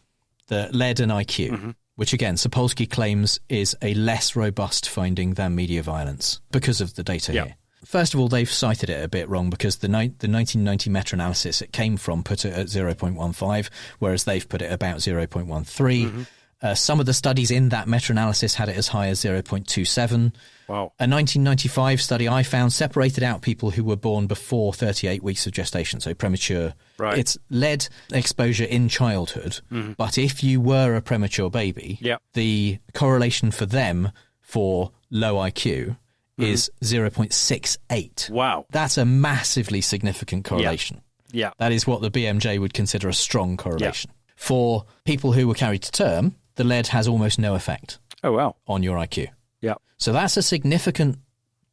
the lead and IQ, which again, Sapolsky claims is a less robust finding than media violence because of the data here. First of all, they've cited it a bit wrong because the 1990 meta-analysis it came from put it at 0.15, whereas they've put it about 0.13. Some of the studies in that meta-analysis had it as high as 0.27. Wow. A 1995 study I found separated out people who were born before 38 weeks of gestation, so premature. Right. It's lead exposure in childhood, but if you were a premature baby, the correlation for them for low IQ is 0.68. Wow. That's a massively significant correlation. Yeah. That is what the BMJ would consider a strong correlation. For people who were carried to term, the lead has almost no effect on your IQ. Yeah. So that's a significant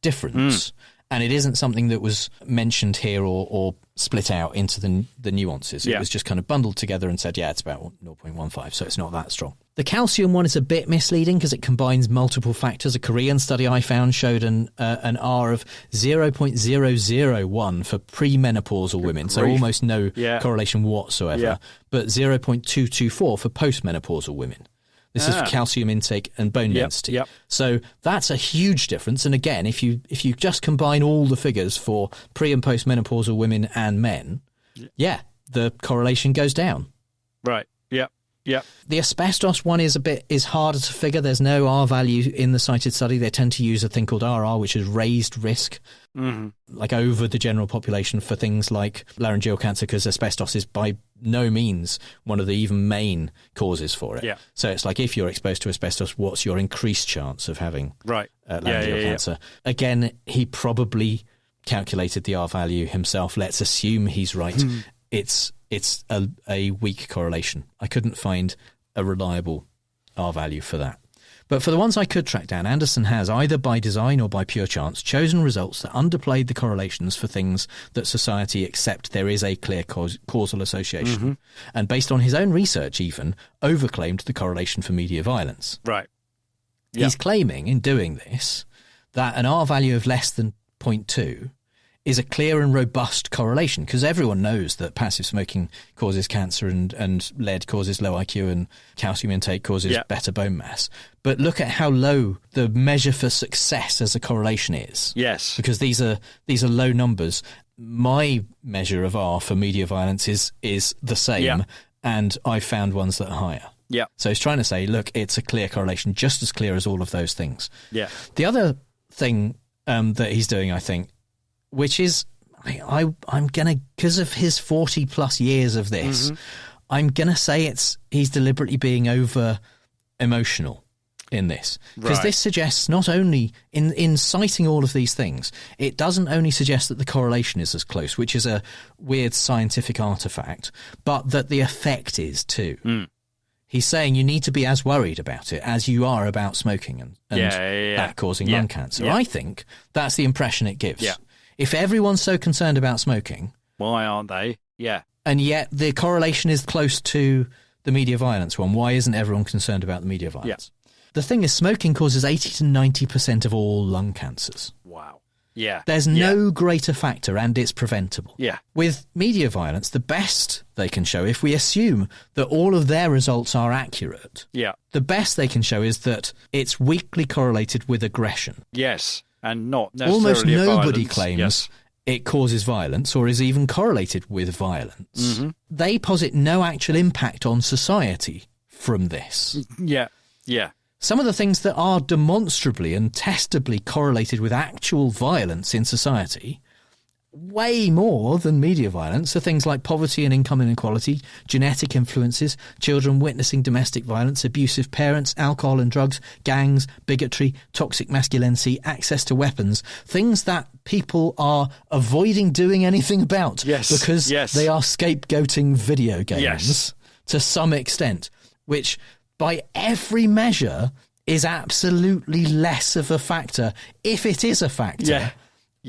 difference. And it isn't something that was mentioned here or split out into the nuances. It was just kind of bundled together and said, it's about 0.15, so it's not that strong. The calcium one is a bit misleading because it combines multiple factors. A Korean study I found showed an R of 0.001 for premenopausal women, so almost no correlation whatsoever, but 0.224 for postmenopausal women. This is for calcium intake and bone density. So that's a huge difference. And again, if you just combine all the figures for pre and postmenopausal women and men, the correlation goes down. Right. Yeah. Yeah. The asbestos one is harder to figure. There's no R value in the cited study. They tend to use a thing called RR, which is raised risk, like over the general population for things like laryngeal cancer, because asbestos is by no means one of the even main causes for it. Yeah. So it's like if you're exposed to asbestos, what's your increased chance of having laryngeal cancer? Again, he probably calculated the R value himself. Let's assume he's right. It's a weak correlation. I couldn't find a reliable R value for that. But for the ones I could track down, Anderson has, either by design or by pure chance, chosen results that underplayed the correlations for things that society accept there is a clear causal association. And based on his own research even, overclaimed the correlation for media violence. Right. He's claiming in doing this that an R value of less than 0.2 is a clear and robust correlation, because everyone knows that passive smoking causes cancer and lead causes low IQ and calcium intake causes better bone mass. But look at how low the measure for success as a correlation is. Yes. Because these are low numbers. My measure of R for media violence is the same, and I found ones that are higher. Yeah. So he's trying to say, look, it's a clear correlation, just as clear as all of those things. Yeah. The other thing that he's doing, I think, which is, I'm going to, because of his 40 plus years of this, I'm going to say he's deliberately being over emotional in this. Because this suggests not only, in citing all of these things, it doesn't only suggest that the correlation is as close, which is a weird scientific artifact, but that the effect is too. He's saying you need to be as worried about it as you are about smoking and that causing lung cancer. I think that's the impression it gives. Yeah. If everyone's so concerned about smoking... Why aren't they? Yeah. And yet the correlation is close to the media violence one. Why isn't everyone concerned about the media violence? Yeah. The thing is, smoking causes 80 to 90% of all lung cancers. Wow. Yeah. There's no greater factor, and it's preventable. Yeah. With media violence, the best they can show, if we assume that all of their results are accurate, the best they can show is that it's weakly correlated with aggression. Yes, and not necessarily almost nobody violence. claims it causes violence or is even correlated with violence. They posit no actual impact on society from this. Yeah. Some of the things that are demonstrably and testably correlated with actual violence in society, way more than media violence, are things like poverty and income inequality, genetic influences, children witnessing domestic violence, abusive parents, alcohol and drugs, gangs, bigotry, toxic masculinity, access to weapons, things that people are avoiding doing anything about because they are scapegoating video games to some extent, which by every measure is absolutely less of a factor, if it is a factor,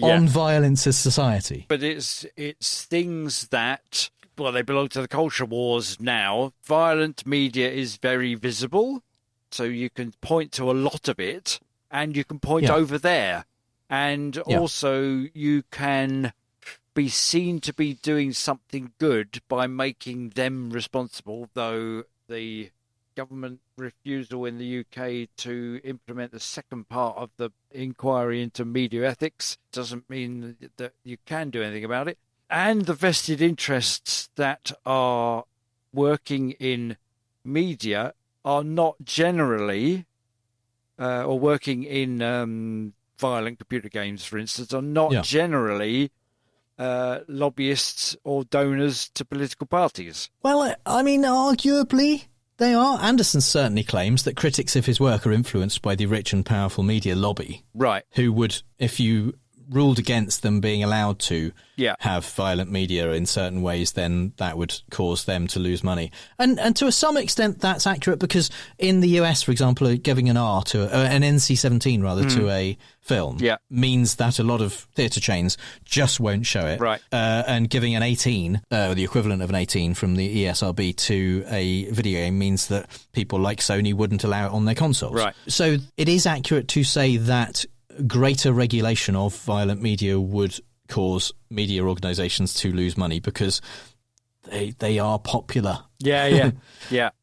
on violence as society. But it's things that, well, they belong to the culture wars now. Violent media is very visible, so you can point to a lot of it, and you can point over there. And also you can be seen to be doing something good by making them responsible, though the government refusal in the UK to implement the second part of the inquiry into media ethics doesn't mean that you can do anything about it. And the vested interests that are working in media are not generally, or working in violent computer games, for instance, are not generally lobbyists or donors to political parties. Well, I mean, arguably they are. Anderson certainly claims that critics of his work are influenced by the rich and powerful media lobby. Right. Who would, if you ruled against them being allowed to have violent media in certain ways, then that would cause them to lose money. And to some extent that's accurate, because in the US, for example, giving an R to an NC-17 rather to a film means that a lot of theatre chains just won't show it. Right. And giving an 18, the equivalent of an 18 from the ESRB to a video game means that people like Sony wouldn't allow it on their consoles. Right. So it is accurate to say that greater regulation of violent media would cause media organisations to lose money because they are popular. Yeah.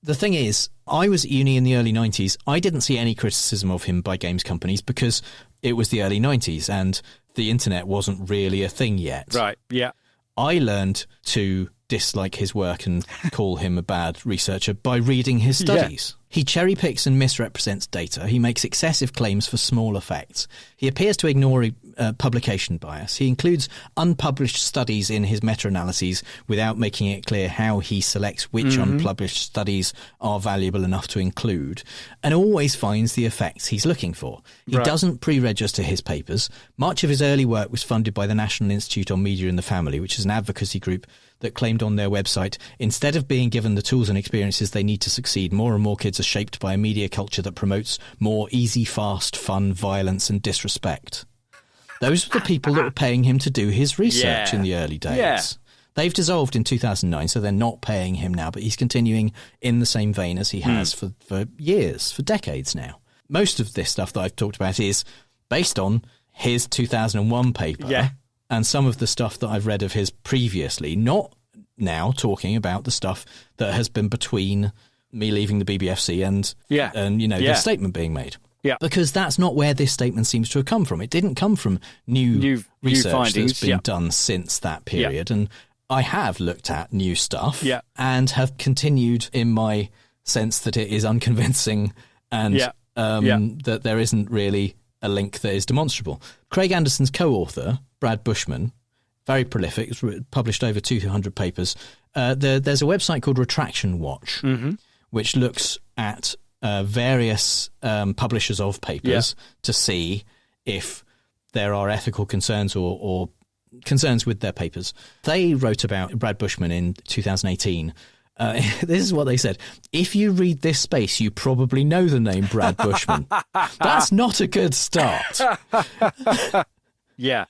The thing is, I was at uni in the early 90s. I didn't see any criticism of him by games companies because it was the early 90s and the internet wasn't really a thing yet. Right, yeah. I learned to dislike his work and call him a bad researcher by reading his studies. He cherry picks and misrepresents data. He makes excessive claims for small effects. He appears to ignore publication bias. He includes unpublished studies in his meta-analyses without making it clear how he selects which unpublished studies are valuable enough to include, and always finds the effects he's looking for. He doesn't pre-register his papers. Much of his early work was funded by the National Institute on Media and the Family, which is an advocacy group that claimed on their website, instead of being given the tools and experiences they need to succeed, more and more kids are shaped by a media culture that promotes more easy, fast, fun, violence and disrespect. Those were the people that were paying him to do his research in the early days. Yeah. They've dissolved in 2009, so they're not paying him now, but he's continuing in the same vein as he has for years, for decades now. Most of this stuff that I've talked about is based on his 2001 paper And some of the stuff that I've read of his previously, not now talking about the stuff that has been between me leaving the BBFC and the statement being made. Yeah. Because that's not where this statement seems to have come from. It didn't come from new research findings, that's been done since that period. And I have looked at new stuff and have continued in my sense that it is unconvincing and that there isn't really a link that is demonstrable. Craig Anderson's co-author, Brad Bushman, very prolific, published over 200 papers. There's a website called Retraction Watch, which looks at various publishers of papers to see if there are ethical concerns or concerns with their papers. They wrote about Brad Bushman in 2018. This is what they said. If you read this space, you probably know the name Brad Bushman. That's not a good start. Yeah.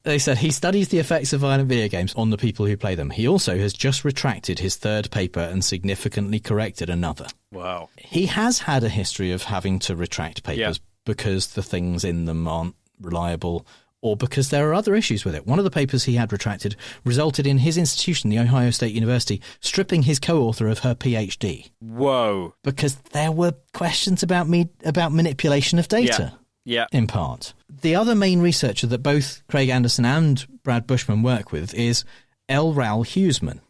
They said he studies the effects of violent video games on the people who play them. He also has just retracted his third paper and significantly corrected another. Wow. He has had a history of having to retract papers because the things in them aren't reliable or because there are other issues with it. One of the papers he had retracted resulted in his institution, the Ohio State University, stripping his co-author of her PhD. Whoa. Because there were questions about manipulation of data. Yeah. In part. The other main researcher that both Craig Anderson and Brad Bushman work with is L. Ral Huseman,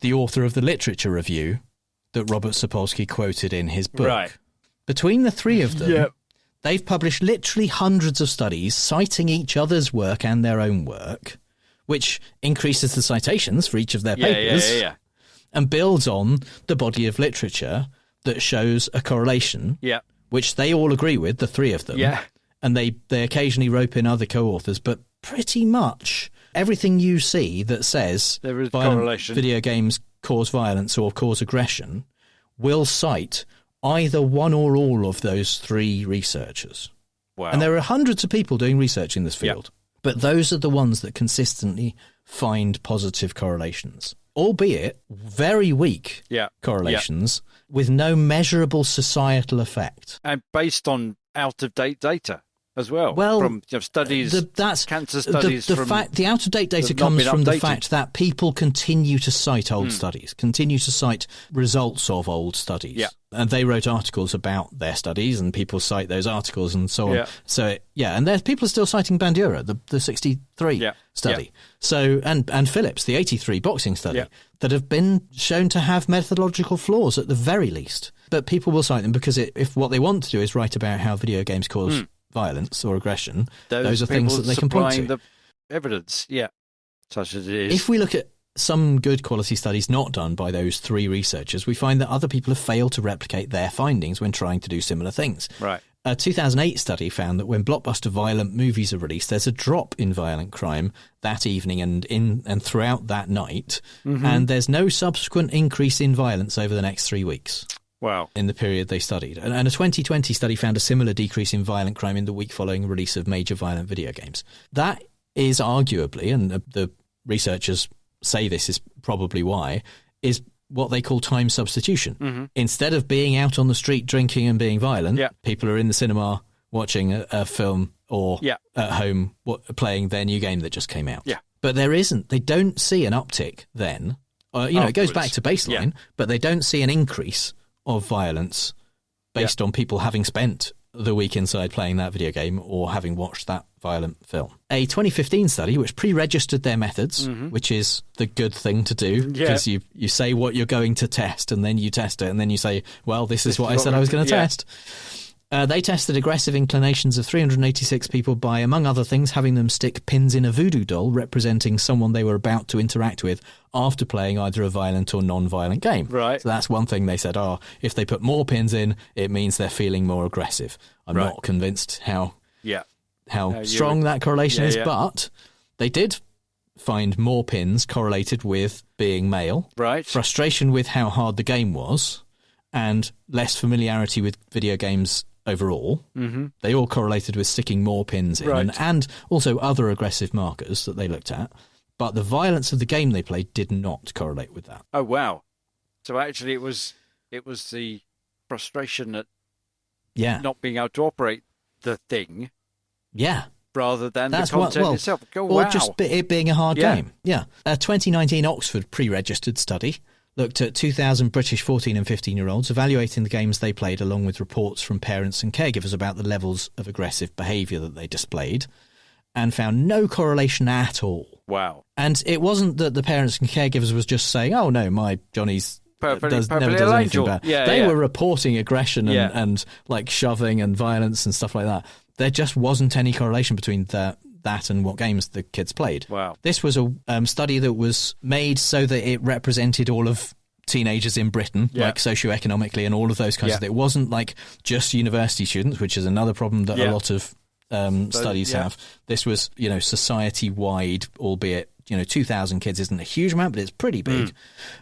the author of the literature review that Robert Sapolsky quoted in his book. Right. Between the three of them, they've published literally hundreds of studies citing each other's work and their own work, which increases the citations for each of their papers and builds on the body of literature that shows a correlation, which they all agree with, the three of them. Yeah. And they occasionally rope in other co-authors, but pretty much everything you see that says there is violent correlation. Video games cause violence or cause aggression will cite either one or all of those three researchers. Wow. And there are hundreds of people doing research in this field, but those are the ones that consistently find positive correlations, albeit very weak correlations with no measurable societal effect. And based on out-of-date data as well. Well, from studies, cancer studies. The out-of-date data comes from the fact that people continue to cite old studies, continue to cite results of old studies. Yeah. And they wrote articles about their studies, and people cite those articles and so on. Yeah. So, and there's people are still citing Bandura, the 63 study. Yeah. So, and Phillips, the 83 boxing study, that have been shown to have methodological flaws at the very least. But people will cite them because if what they want to do is write about how video games cause violence or aggression, those are things that they can point to. The evidence, such as it is. If we look at some good quality studies not done by those three researchers, we find that other people have failed to replicate their findings when trying to do similar things. Right. A 2008 study found that when blockbuster violent movies are released, there's a drop in violent crime that evening and throughout that night, and there's no subsequent increase in violence over the next 3 weeks. Wow. In the period they studied. And a 2020 study found a similar decrease in violent crime in the week following the release of major violent video games. That is arguably, and the researchers say this is probably why, is what they call time substitution. Instead of being out on the street drinking and being violent, people are in the cinema watching a film or at home playing their new game that just came out. But they don't see an uptick then. It goes back to baseline, but they don't see an increase of violence based on people having spent the week inside playing that video game or having watched that violent film. A 2015 study which pre-registered their methods, which is the good thing to do, because you say what you're going to test and then you test it and then you say, well, this is what I said I was going to test. They tested aggressive inclinations of 386 people by, among other things, having them stick pins in a voodoo doll representing someone they were about to interact with after playing either a violent or non-violent game. Right. So that's one thing they said, if they put more pins in, it means they're feeling more aggressive. I'm not convinced how strong that correlation is, but they did find more pins correlated with being male, frustration with how hard the game was, and less familiarity with video games overall. They all correlated with sticking more pins in, and also other aggressive markers that they looked at. But the violence of the game they played did not correlate with that. Oh, wow. So actually it was the frustration at not being able to operate the thing rather than the content itself. Or just it being a hard game. Yeah. A 2019 Oxford pre-registered study looked at 2,000 British 14 and 15-year-olds, evaluating the games they played along with reports from parents and caregivers about the levels of aggressive behaviour that they displayed, and found no correlation at all. Wow. And it wasn't that the parents and caregivers was just saying, oh, no, my Johnny's never does anything bad. They were reporting aggression and like shoving and violence and stuff like that. There just wasn't any correlation between that and what games the kids played. Wow. This was a study that was made so that it represented all of teenagers in Britain, like socioeconomically and all of those kinds of things. It wasn't like just university students, which is another problem that a lot of studies have. This was, society-wide, albeit, 2,000 kids isn't a huge amount, but it's pretty big.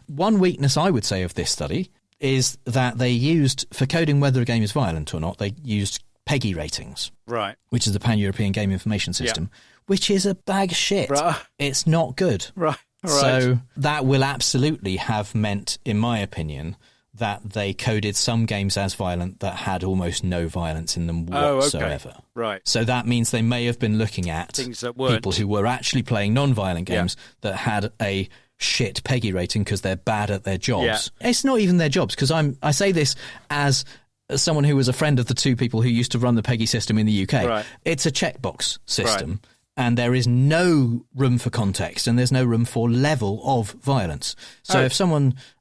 One weakness I would say of this study is that they used, for coding whether a game is violent or not, they used PEGI ratings. Right. Which is the Pan-European Game Information System, which is a bag of shit. Right. It's not good. Right. So that will absolutely have meant, in my opinion, that they coded some games as violent that had almost no violence in them whatsoever. Okay. Right. So that means they may have been looking at things that weren't. People who were actually playing non-violent games that had a shit PEGI rating because they're bad at their jobs. Yeah. It's not even their jobs, because I say this as someone who was a friend of the two people who used to run the PEGI system in the UK. Right. It's a checkbox system. Right. And there is no room for context, and there's no room for level of violence. So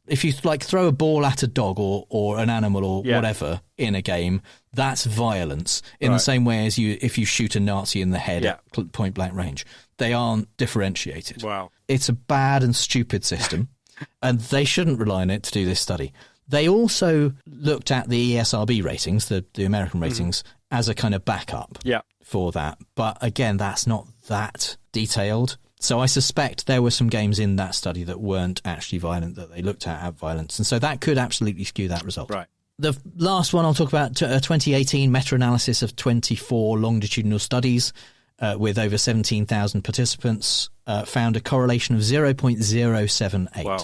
if you like throw a ball at a dog or an animal or whatever in a game, that's violence in the same way as if you shoot a Nazi in the head at point blank range. They aren't differentiated. Wow. It's a bad and stupid system, and they shouldn't rely on it to do this study. They also looked at the ESRB ratings, the American ratings, as a kind of backup for that. But again, that's not that detailed. So I suspect there were some games in that study that weren't actually violent, that they looked at violence. And so that could absolutely skew that result. Right. The last one I'll talk about, a 2018 meta-analysis of 24 longitudinal studies with over 17,000 participants found a correlation of 0.078. Wow.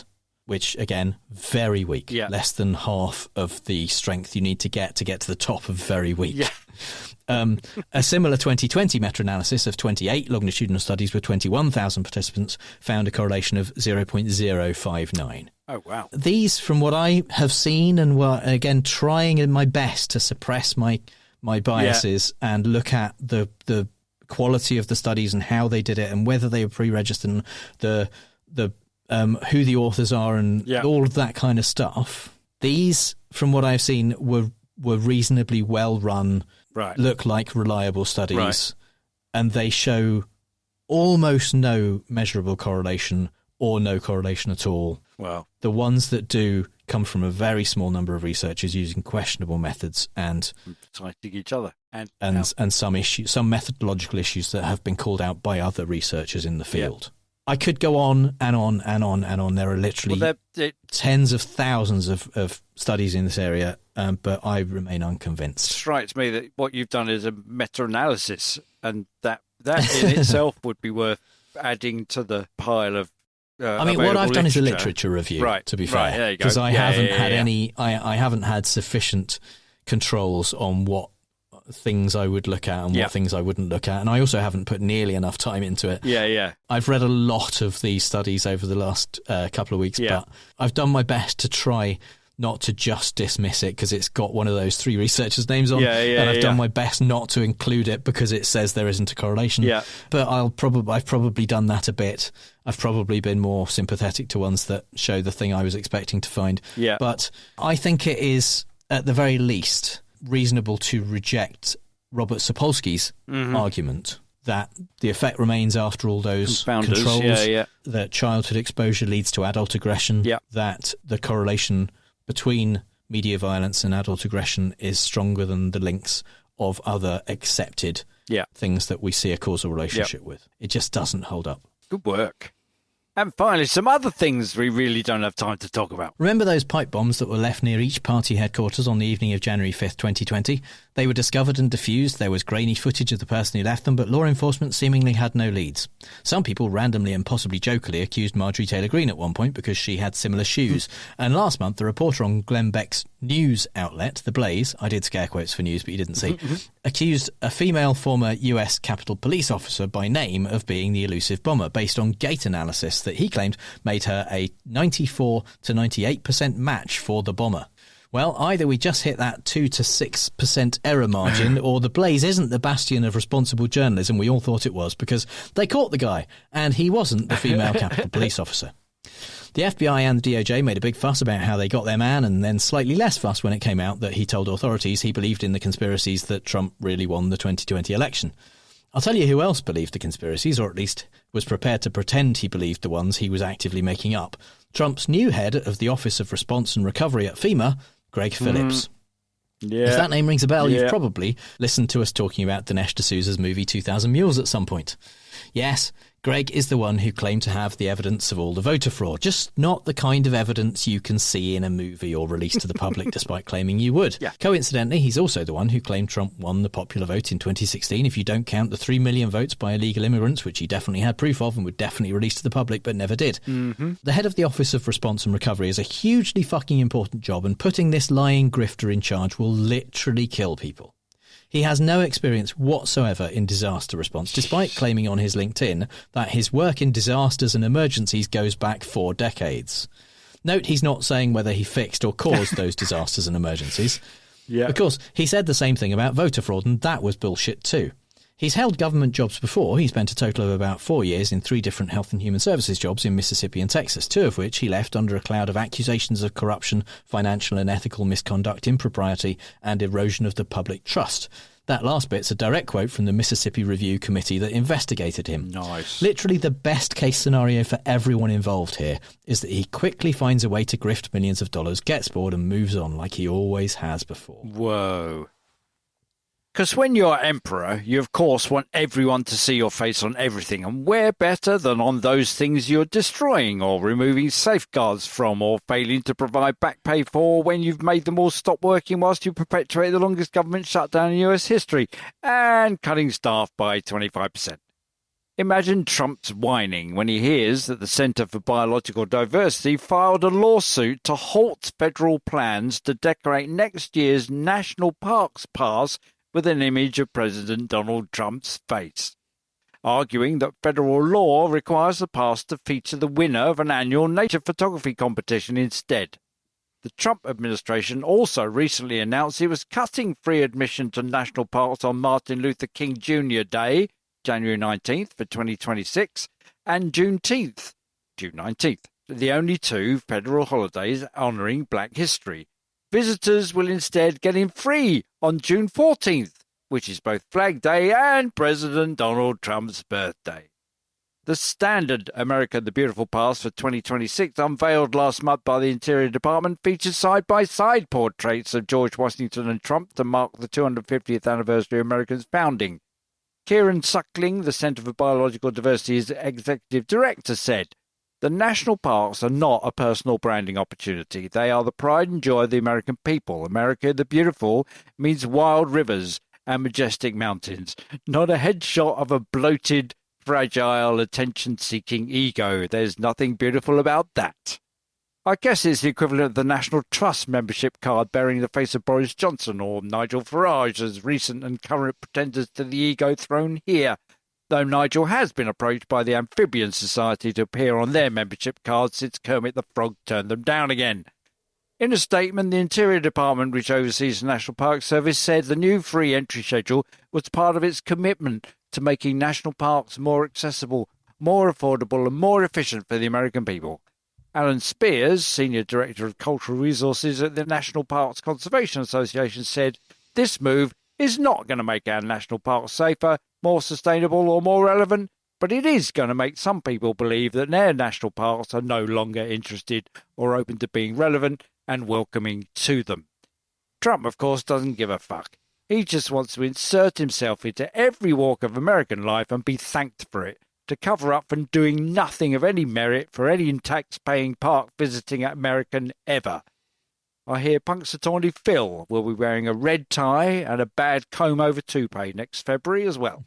Which, again, very weak. Yeah. Less than half of the strength you need to get to the top of very weak. Yeah. A similar 2020 meta-analysis of 28 longitudinal studies with 21,000 participants found a correlation of 0.059. Oh, wow. These, from what I have seen, and were, again, trying my best to suppress my biases and look at the quality of the studies and how they did it and whether they were pre-registered and the who the authors are and all of that kind of stuff. These, from what I've seen, were reasonably well run, look like reliable studies, and they show almost no measurable correlation or no correlation at all. Wow. The ones that do come from a very small number of researchers using questionable methods and citing each other and some methodological issues that have been called out by other researchers in the field. I could go on and on and on and on. There are literally tens of thousands of studies in this area, but I remain unconvinced. It strikes me that what you've done is a meta-analysis, and that in itself would be worth adding to the pile of what I've done is a literature review, to be fair, because I haven't had any. I haven't had sufficient controls on what things I would look at and what things I wouldn't look at, and I also haven't put nearly enough time into it. I've read a lot of these studies over the last couple of weeks, but I've done my best to try not to just dismiss it because it's got one of those three researchers' names on, and I've done my best not to include it because it says there isn't a correlation. But I've probably done that a bit. I've probably been more sympathetic to ones that show the thing I was expecting to find. But I think it is, at the very least, reasonable to reject Robert Sapolsky's argument that the effect remains after all those controls, that childhood exposure leads to adult aggression, that the correlation between media violence and adult aggression is stronger than the links of other accepted things that we see a causal relationship with. It just doesn't hold up. Good work. And finally, some other things we really don't have time to talk about. Remember those pipe bombs that were left near each party headquarters on the evening of January 5th, 2020? They were discovered and defused. There was grainy footage of the person who left them, but law enforcement seemingly had no leads. Some people randomly and possibly jokingly accused Marjorie Taylor Greene at one point because she had similar shoes. And last month, the reporter on Glenn Beck's news outlet, The Blaze, I did scare quotes for news, but you didn't see, accused a female former US Capitol Police officer by name of being the elusive bomber, based on gait analysis that he claimed made her a 94 to 98% match for the bomber. Well, either we just hit that 2 to 6% error margin, or The Blaze isn't the bastion of responsible journalism we all thought it was, because they caught the guy, and he wasn't the female Capitol Police officer. The FBI and the DOJ made a big fuss about how they got their man, and then slightly less fuss when it came out that he told authorities he believed in the conspiracies that Trump really won the 2020 election. I'll tell you who else believed the conspiracies, or at least was prepared to pretend he believed the ones he was actively making up. Trump's new head of the Office of Response and Recovery at FEMA, Greg Phillips. If that name rings a bell, you've probably listened to us talking about Dinesh D'Souza's movie 2000 Mules at some point. Yes, Greg is the one who claimed to have the evidence of all the voter fraud, just not the kind of evidence you can see in a movie or release to the public despite claiming you would. Coincidentally, he's also the one who claimed Trump won the popular vote in 2016 if you don't count the 3 million votes by illegal immigrants, which he definitely had proof of and would definitely release to the public but never did. The head of the Office of Response and Recovery is a hugely fucking important job, and putting this lying grifter in charge will literally kill people. He has no experience whatsoever in disaster response, despite claiming on his LinkedIn that his work in disasters and emergencies goes back 4 decades. Note he's not saying whether he fixed or caused those disasters and emergencies. Of course, he said the same thing about voter fraud, and that was bullshit too. He's held government jobs before. He spent a total of about 4 years in 3 different health and human services jobs in Mississippi and Texas, 2 of which he left under a cloud of accusations of corruption, financial and ethical misconduct, impropriety, and erosion of the public trust. That last bit's a direct quote from the Mississippi Review Committee that investigated him. Nice. Literally the best case scenario for everyone involved here is that he quickly finds a way to grift millions of dollars, gets bored and moves on like he always has before. Whoa. Because when you're emperor, you of course want everyone to see your face on everything, and where better than on those things you're destroying or removing safeguards from or failing to provide back pay for when you've made them all stop working whilst you perpetuate the longest government shutdown in US history, and cutting staff by 25%. Imagine Trump's whining when he hears that the Center for Biological Diversity filed a lawsuit to halt federal plans to decorate next year's National Parks Pass with an image of President Donald Trump's face, arguing that federal law requires the pass to feature the winner of an annual nature photography competition instead. The Trump administration also recently announced it was cutting free admission to national parks on Martin Luther King Jr. Day, January 19th for 2026, and Juneteenth, June 19th, the only 2 federal holidays honouring Black history. Visitors will instead get in free on June 14th, which is both Flag Day and President Donald Trump's birthday. The standard America the Beautiful Pass for 2026, unveiled last month by the Interior Department, features side-by-side portraits of George Washington and Trump to mark the 250th anniversary of America's founding. Kieran Suckling, the Center for Biological Diversity's executive director, said, "The national parks are not a personal branding opportunity. They are the pride and joy of the American people. America the Beautiful means wild rivers and majestic mountains, not a headshot of a bloated, fragile, attention-seeking ego. There's nothing beautiful about that." I guess it's the equivalent of the National Trust membership card bearing the face of Boris Johnson or Nigel Farage as recent and current pretenders to the ego thrown here, though Nigel has been approached by the Amphibian Society to appear on their membership cards since Kermit the Frog turned them down again. In a statement, the Interior Department, which oversees the National Park Service, said the new free entry schedule was part of its commitment to making national parks more accessible, more affordable and more efficient for the American people. Alan Spears, Senior Director of Cultural Resources at the National Parks Conservation Association, said, "This move is not going to make our national parks safer, more sustainable or more relevant, but it is going to make some people believe that their national parks are no longer interested or open to being relevant and welcoming to them." Trump, of course, doesn't give a fuck. He just wants to insert himself into every walk of American life and be thanked for it, to cover up from doing nothing of any merit for any tax-paying park visiting American ever. I hear Punxsutawney Phil will be wearing a red tie and a bad comb-over toupee next February as well.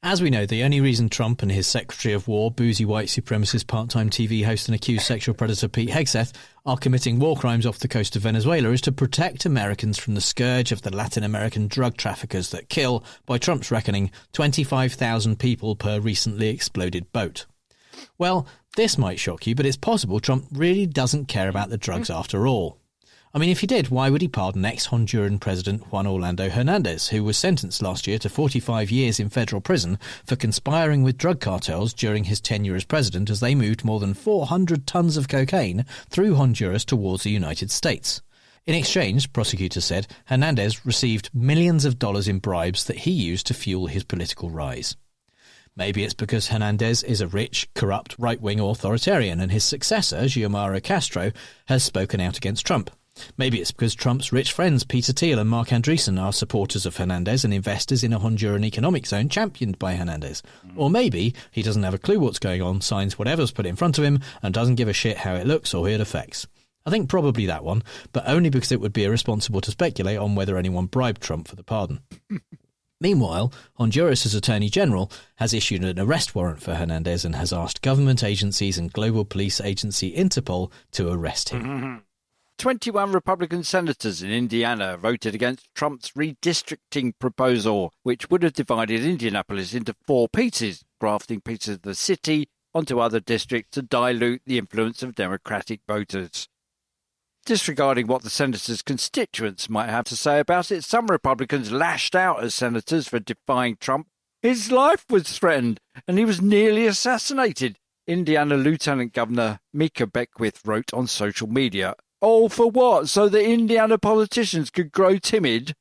As we know, the only reason Trump and his Secretary of War, boozy white supremacist part-time TV host and accused sexual predator Pete Hegseth are committing war crimes off the coast of Venezuela is to protect Americans from the scourge of the Latin American drug traffickers that kill, by Trump's reckoning, 25,000 people per recently exploded boat. Well, this might shock you, but it's possible Trump really doesn't care about the drugs after all. I mean, if he did, why would he pardon ex-Honduran President Juan Orlando Hernandez, who was sentenced last year to 45 years in federal prison for conspiring with drug cartels during his tenure as president as they moved more than 400 tons of cocaine through Honduras towards the United States? In exchange, prosecutors said, Hernandez received millions of dollars in bribes that he used to fuel his political rise. Maybe it's because Hernandez is a rich, corrupt, right-wing authoritarian and his successor, Xiomara Castro, has spoken out against Trump. Maybe it's because Trump's rich friends Peter Thiel and Mark Andreessen are supporters of Hernandez and investors in a Honduran economic zone championed by Hernandez. Or maybe he doesn't have a clue what's going on, signs whatever's put in front of him, and doesn't give a shit how it looks or who it affects. I think probably that one, but only because it would be irresponsible to speculate on whether anyone bribed Trump for the pardon. Meanwhile, Honduras' Attorney General has issued an arrest warrant for Hernandez and has asked government agencies and global police agency Interpol to arrest him. 21 Republican senators in Indiana voted against Trump's redistricting proposal, which would have divided Indianapolis into 4 pieces, grafting pieces of the city onto other districts to dilute the influence of Democratic voters. Disregarding what the senators' constituents might have to say about it, some Republicans lashed out at senators for defying Trump. His life was threatened, and he was nearly assassinated, Indiana Lieutenant Governor Mika Beckwith wrote on social media. All for what? So the Indiana politicians could grow timid?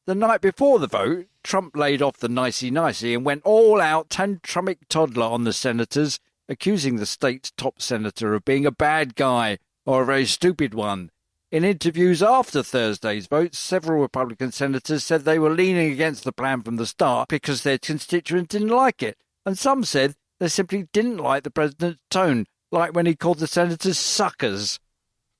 The night before the vote, Trump laid off the nicey-nicey and went all-out tantrumic toddler on the senators, accusing the state's top senator of being a bad guy or a very stupid one. In interviews after Thursday's vote, several Republican senators said they were leaning against the plan from the start because their constituents didn't like it, and some said they simply didn't like the president's tone, like when he called the senators suckers.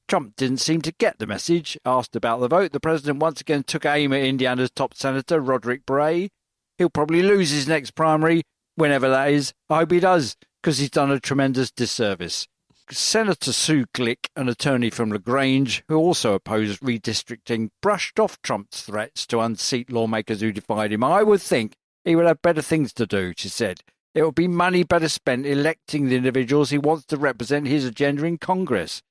Trump didn't seem to get the message. Asked about the vote, the president once again took aim at Indiana's top senator, Roderick Bray. He'll probably lose his next primary, whenever that is. I hope he does, because he's done a tremendous disservice. Senator Sue Glick, an attorney from LaGrange, who also opposed redistricting, brushed off Trump's threats to unseat lawmakers who defied him. I would think he would have better things to do, she said. It would be money better spent electing the individuals he wants to represent his agenda in Congress.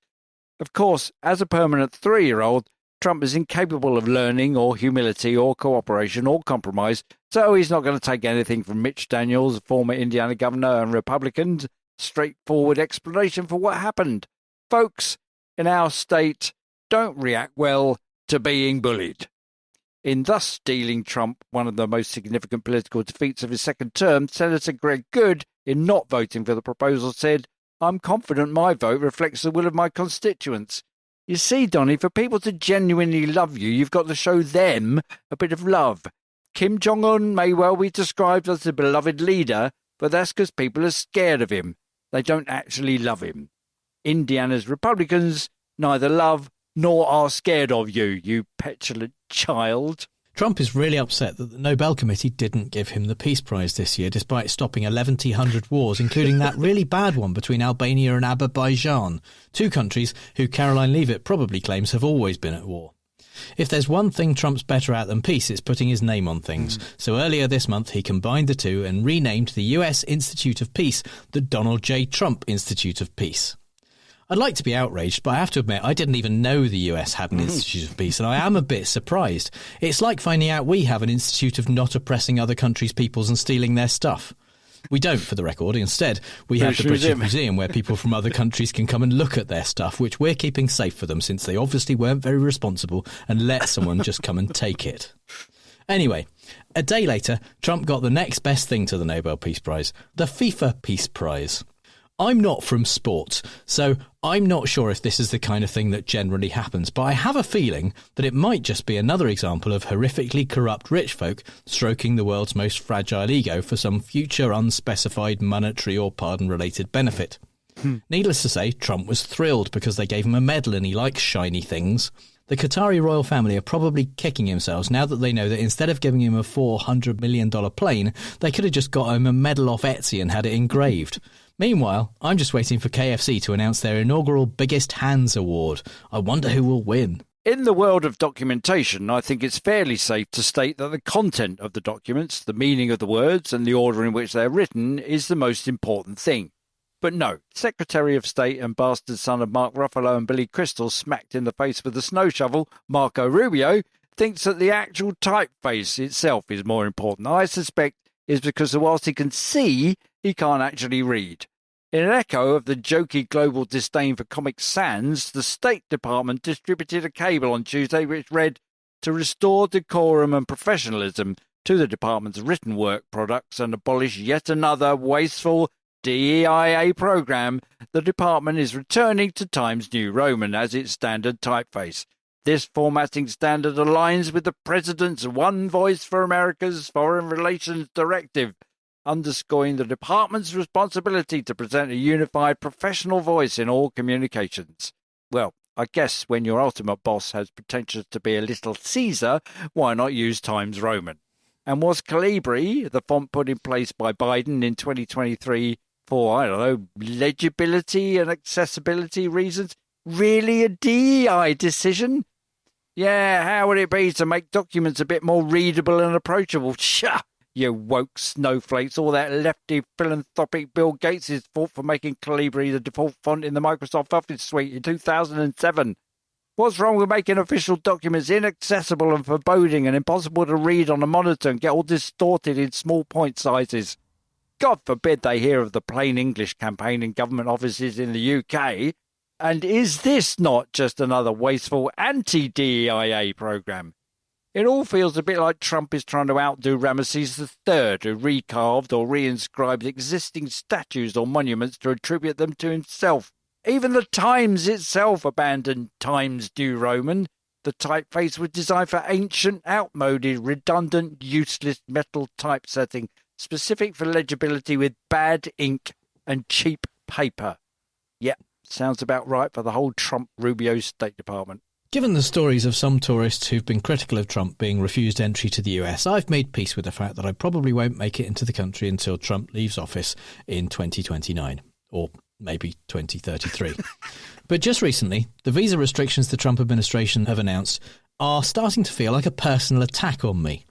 Of course, as a permanent 3-year-old, Trump is incapable of learning or humility or cooperation or compromise, so he's not going to take anything from Mitch Daniels, former Indiana governor and Republican. Straightforward explanation for what happened. Folks in our state don't react well to being bullied. In thus dealing Trump one of the most significant political defeats of his second term, Senator Greg Good, in not voting for the proposal, said, I'm confident my vote reflects the will of my constituents. You see, Donnie, for people to genuinely love you, you've got to show them a bit of love. Kim Jong-un may well be described as a beloved leader, but that's because people are scared of him. They don't actually love him. Indiana's Republicans neither love nor are scared of you, you petulant child. Trump is really upset that the Nobel Committee didn't give him the Peace Prize this year, despite stopping 1,100 wars, including that really bad one between Albania and Azerbaijan, 2 countries who Caroline Leavitt probably claims have always been at war. If there's one thing Trump's better at than peace, it's putting his name on things. So earlier this month, he combined the two and renamed the US Institute of Peace the Donald J. Trump Institute of Peace. I'd like to be outraged, but I have to admit I didn't even know the US had an Institute of Peace, and I am a bit surprised. It's like finding out we have an Institute of not oppressing other countries' peoples and stealing their stuff. We don't, for the record. Instead, we have the British Museum where people from other countries can come and look at their stuff, which we're keeping safe for them since they obviously weren't very responsible and let someone just come and take it. Anyway, a day later, Trump got the next best thing to the Nobel Peace Prize, the FIFA Peace Prize. I'm not from sports, so I'm not sure if this is the kind of thing that generally happens, but I have a feeling that it might just be another example of horrifically corrupt rich folk stroking the world's most fragile ego for some future unspecified monetary or pardon-related benefit. Needless to say, Trump was thrilled because they gave him a medal and he likes shiny things. The Qatari royal family are probably kicking themselves now that they know that instead of giving him a $400 million plane, they could have just got him a medal off Etsy and had it engraved. Meanwhile, I'm just waiting for KFC to announce their inaugural Biggest Hands Award. I wonder who will win. In the world of documentation, I think it's fairly safe to state that the content of the documents, the meaning of the words and the order in which they're written is the most important thing. But no, Secretary of State and bastard son of Mark Ruffalo and Billy Crystal smacked in the face with a snow shovel, Marco Rubio, thinks that the actual typeface itself is more important. I suspect is because whilst he can see, he can't actually read. In an echo of the jokey global disdain for Comic Sans, the State Department distributed a cable on Tuesday which read, "To restore decorum and professionalism to the department's written work products and abolish yet another wasteful DEIA program, the department is returning to Times New Roman as its standard typeface. This formatting standard aligns with the President's One Voice for America's Foreign Relations Directive, underscoring the department's responsibility to present a unified professional voice in all communications." Well, I guess when your ultimate boss has potential to be a little Caesar, why not use Times Roman? And was Calibri, the font put in place by Biden in 2023 for, legibility and accessibility reasons, really a DEI decision? Yeah, how would it be to make documents a bit more readable and approachable? Shah! You woke snowflakes, all that lefty philanthropic Bill Gates' fault for making Calibri the default font in the Microsoft Office suite in 2007. What's wrong with making official documents inaccessible and foreboding and impossible to read on a monitor and get all distorted in small point sizes? God forbid they hear of the plain English campaign in government offices in the UK. And is this not just another wasteful anti-DEIA programme? It all feels a bit like Trump is trying to outdo Ramesses III, who recarved or reinscribed existing statues or monuments to attribute them to himself. Even the Times itself abandoned Times New Roman. The typeface was designed for ancient, outmoded, redundant, useless metal typesetting, specific for legibility with bad ink and cheap paper. Yep, sounds about right for the whole Trump-Rubio State Department. Given the stories of some tourists who've been critical of Trump being refused entry to the US, I've made peace with the fact that I probably won't make it into the country until Trump leaves office in 2029, or maybe 2033. But just recently, the visa restrictions the Trump administration have announced are starting to feel like a personal attack on me.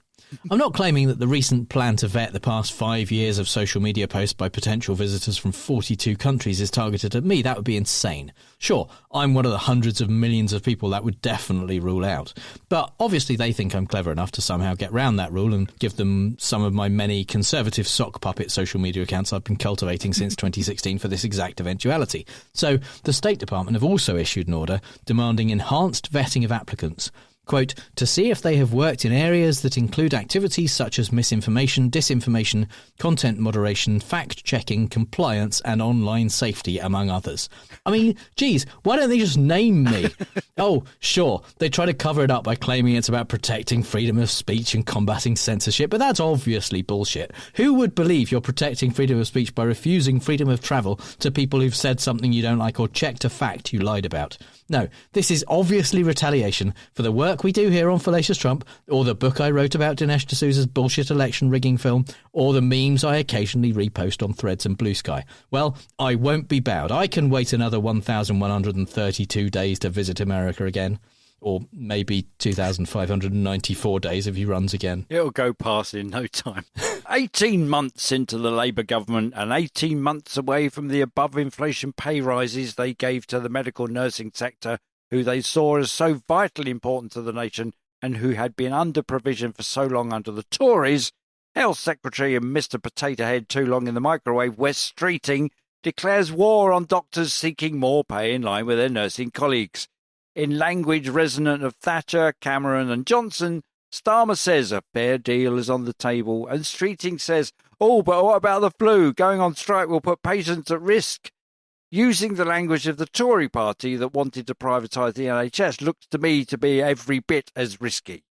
I'm not claiming that the recent plan to vet the past 5 years of social media posts by potential visitors from 42 countries is targeted at me. That would be insane. Sure, I'm one of the hundreds of millions of people that would definitely rule out. But obviously they think I'm clever enough to somehow get round that rule and give them some of my many conservative sock puppet social media accounts I've been cultivating since 2016 for this exact eventuality. So the State Department have also issued an order demanding enhanced vetting of applicants. Quote, to see if they have worked in areas that include activities such as misinformation, disinformation, content moderation, fact-checking, compliance, and online safety, among others. I mean, geez, why don't they just name me? Oh, sure, they try to cover it up by claiming it's about protecting freedom of speech and combating censorship, but that's obviously bullshit. Who would believe you're protecting freedom of speech by refusing freedom of travel to people who've said something you don't like or checked a fact you lied about? No, this is obviously retaliation for the work we do here on Fallacious Trump, or the book I wrote about Dinesh D'Souza's bullshit election rigging film, or the memes I occasionally repost on Threads and Blue Sky. Well, I won't be bowed. I can wait another 1,132 days to visit America again. Or maybe 2,594 days if he runs again. It'll go past in no time. 18 months into the Labour government and 18 months away from the above-inflation pay rises they gave to the medical nursing sector, who they saw as so vitally important to the nation and who had been under provision for so long under the Tories, Health Secretary and Mr Potato Head too long in the microwave, Wes Streeting, declares war on doctors seeking more pay in line with their nursing colleagues. In language resonant of Thatcher, Cameron and Johnson, Starmer says a fair deal is on the table, and Streeting says, oh, but what about the flu? Going on strike will put patients at risk. Using the language of the Tory party that wanted to privatise the NHS looks to me to be every bit as risky.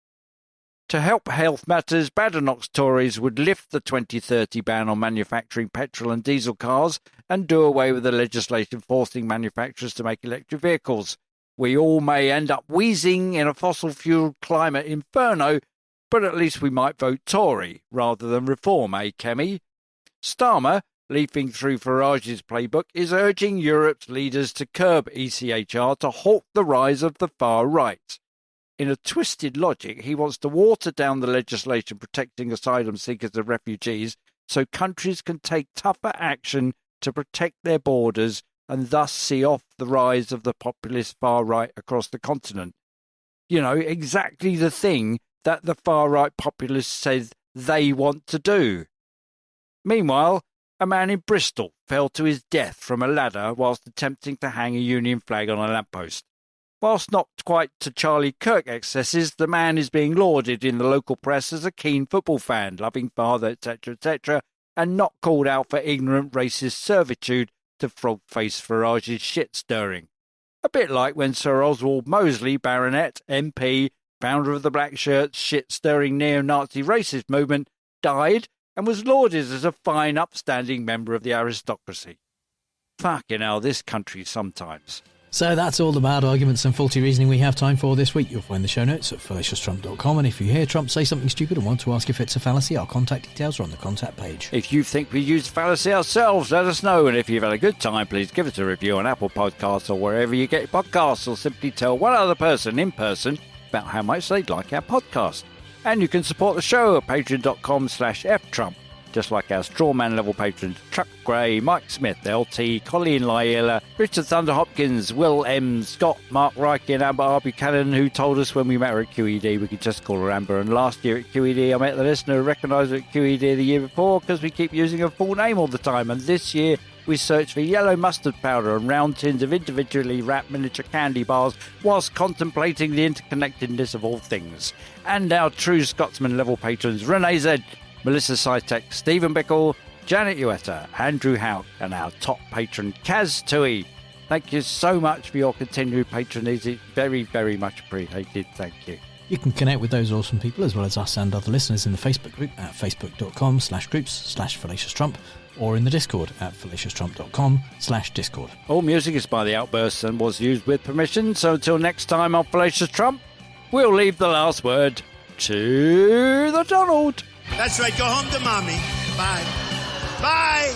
To help health matters, Badenoch's Tories would lift the 2030 ban on manufacturing petrol and diesel cars and do away with the legislation forcing manufacturers to make electric vehicles. We all may end up wheezing in a fossil-fueled climate inferno, but at least we might vote Tory rather than Reform, eh, Kemi? Starmer, leafing through Farage's playbook, is urging Europe's leaders to curb ECHR to halt the rise of the far right. In a twisted logic, he wants to water down the legislation protecting asylum seekers and refugees so countries can take tougher action to protect their borders and thus see off the rise of the populist far right across the continent. You know, exactly the thing that the far right populists said they want to do. Meanwhile, a man in Bristol fell to his death from a ladder whilst attempting to hang a Union flag on a lamppost. Whilst not quite to Charlie Kirk excesses, the man is being lauded in the local press as a keen football fan, loving father, etc., and not called out for ignorant racist servitude to frog-faced Farage's shit-stirring. A bit like when Sir Oswald Mosley, Baronet, MP, founder of the Black Shirts shit-stirring neo-Nazi racist movement, died and was lauded as a fine, upstanding member of the aristocracy. Fucking hell, this country sometimes. So that's all the bad arguments and faulty reasoning we have time for this week. You'll find the show notes at fallacioustrump.com, and if you hear Trump say something stupid and want to ask if it's a fallacy, our contact details are on the contact page. If you think we used fallacy ourselves, let us know, and if you've had a good time, please give us a review on Apple Podcasts or wherever you get your podcasts, or simply tell one other person in person about how much they'd like our podcast. And you can support the show at patreon.com/ftrump. Just like our strawman level patrons Chuck Gray, Mike Smith, LT, Colleen Lyella, Richard Thunder Hopkins, Will M, Scott, Mark Reich, and Amber R. Buchanan, who told us when we met her at QED we could just call her Amber. And last year at QED I met the listener who recognised her at QED the year before because we keep using her full name all the time. And this year we searched for yellow mustard powder and round tins of individually wrapped miniature candy bars whilst contemplating the interconnectedness of all things. And our true Scotsman level patrons Renee Z, Melissa Sytek, Stephen Bickle, Janet Uetta, Andrew Houck, and our top patron, Kaz Tui. Thank you so much for your continued patronage. It's very, very much appreciated. Thank you. You can connect with those awesome people as well as us and other listeners in the Facebook group at facebook.com/groups/fallacioustrump or in the Discord at fallacioustrump.com/discord. All music is by The Outbursts and was used with permission, so until next time on Fallacious Trump, we'll leave the last word to the Donald. That's right. Go home to mommy. Bye. Bye.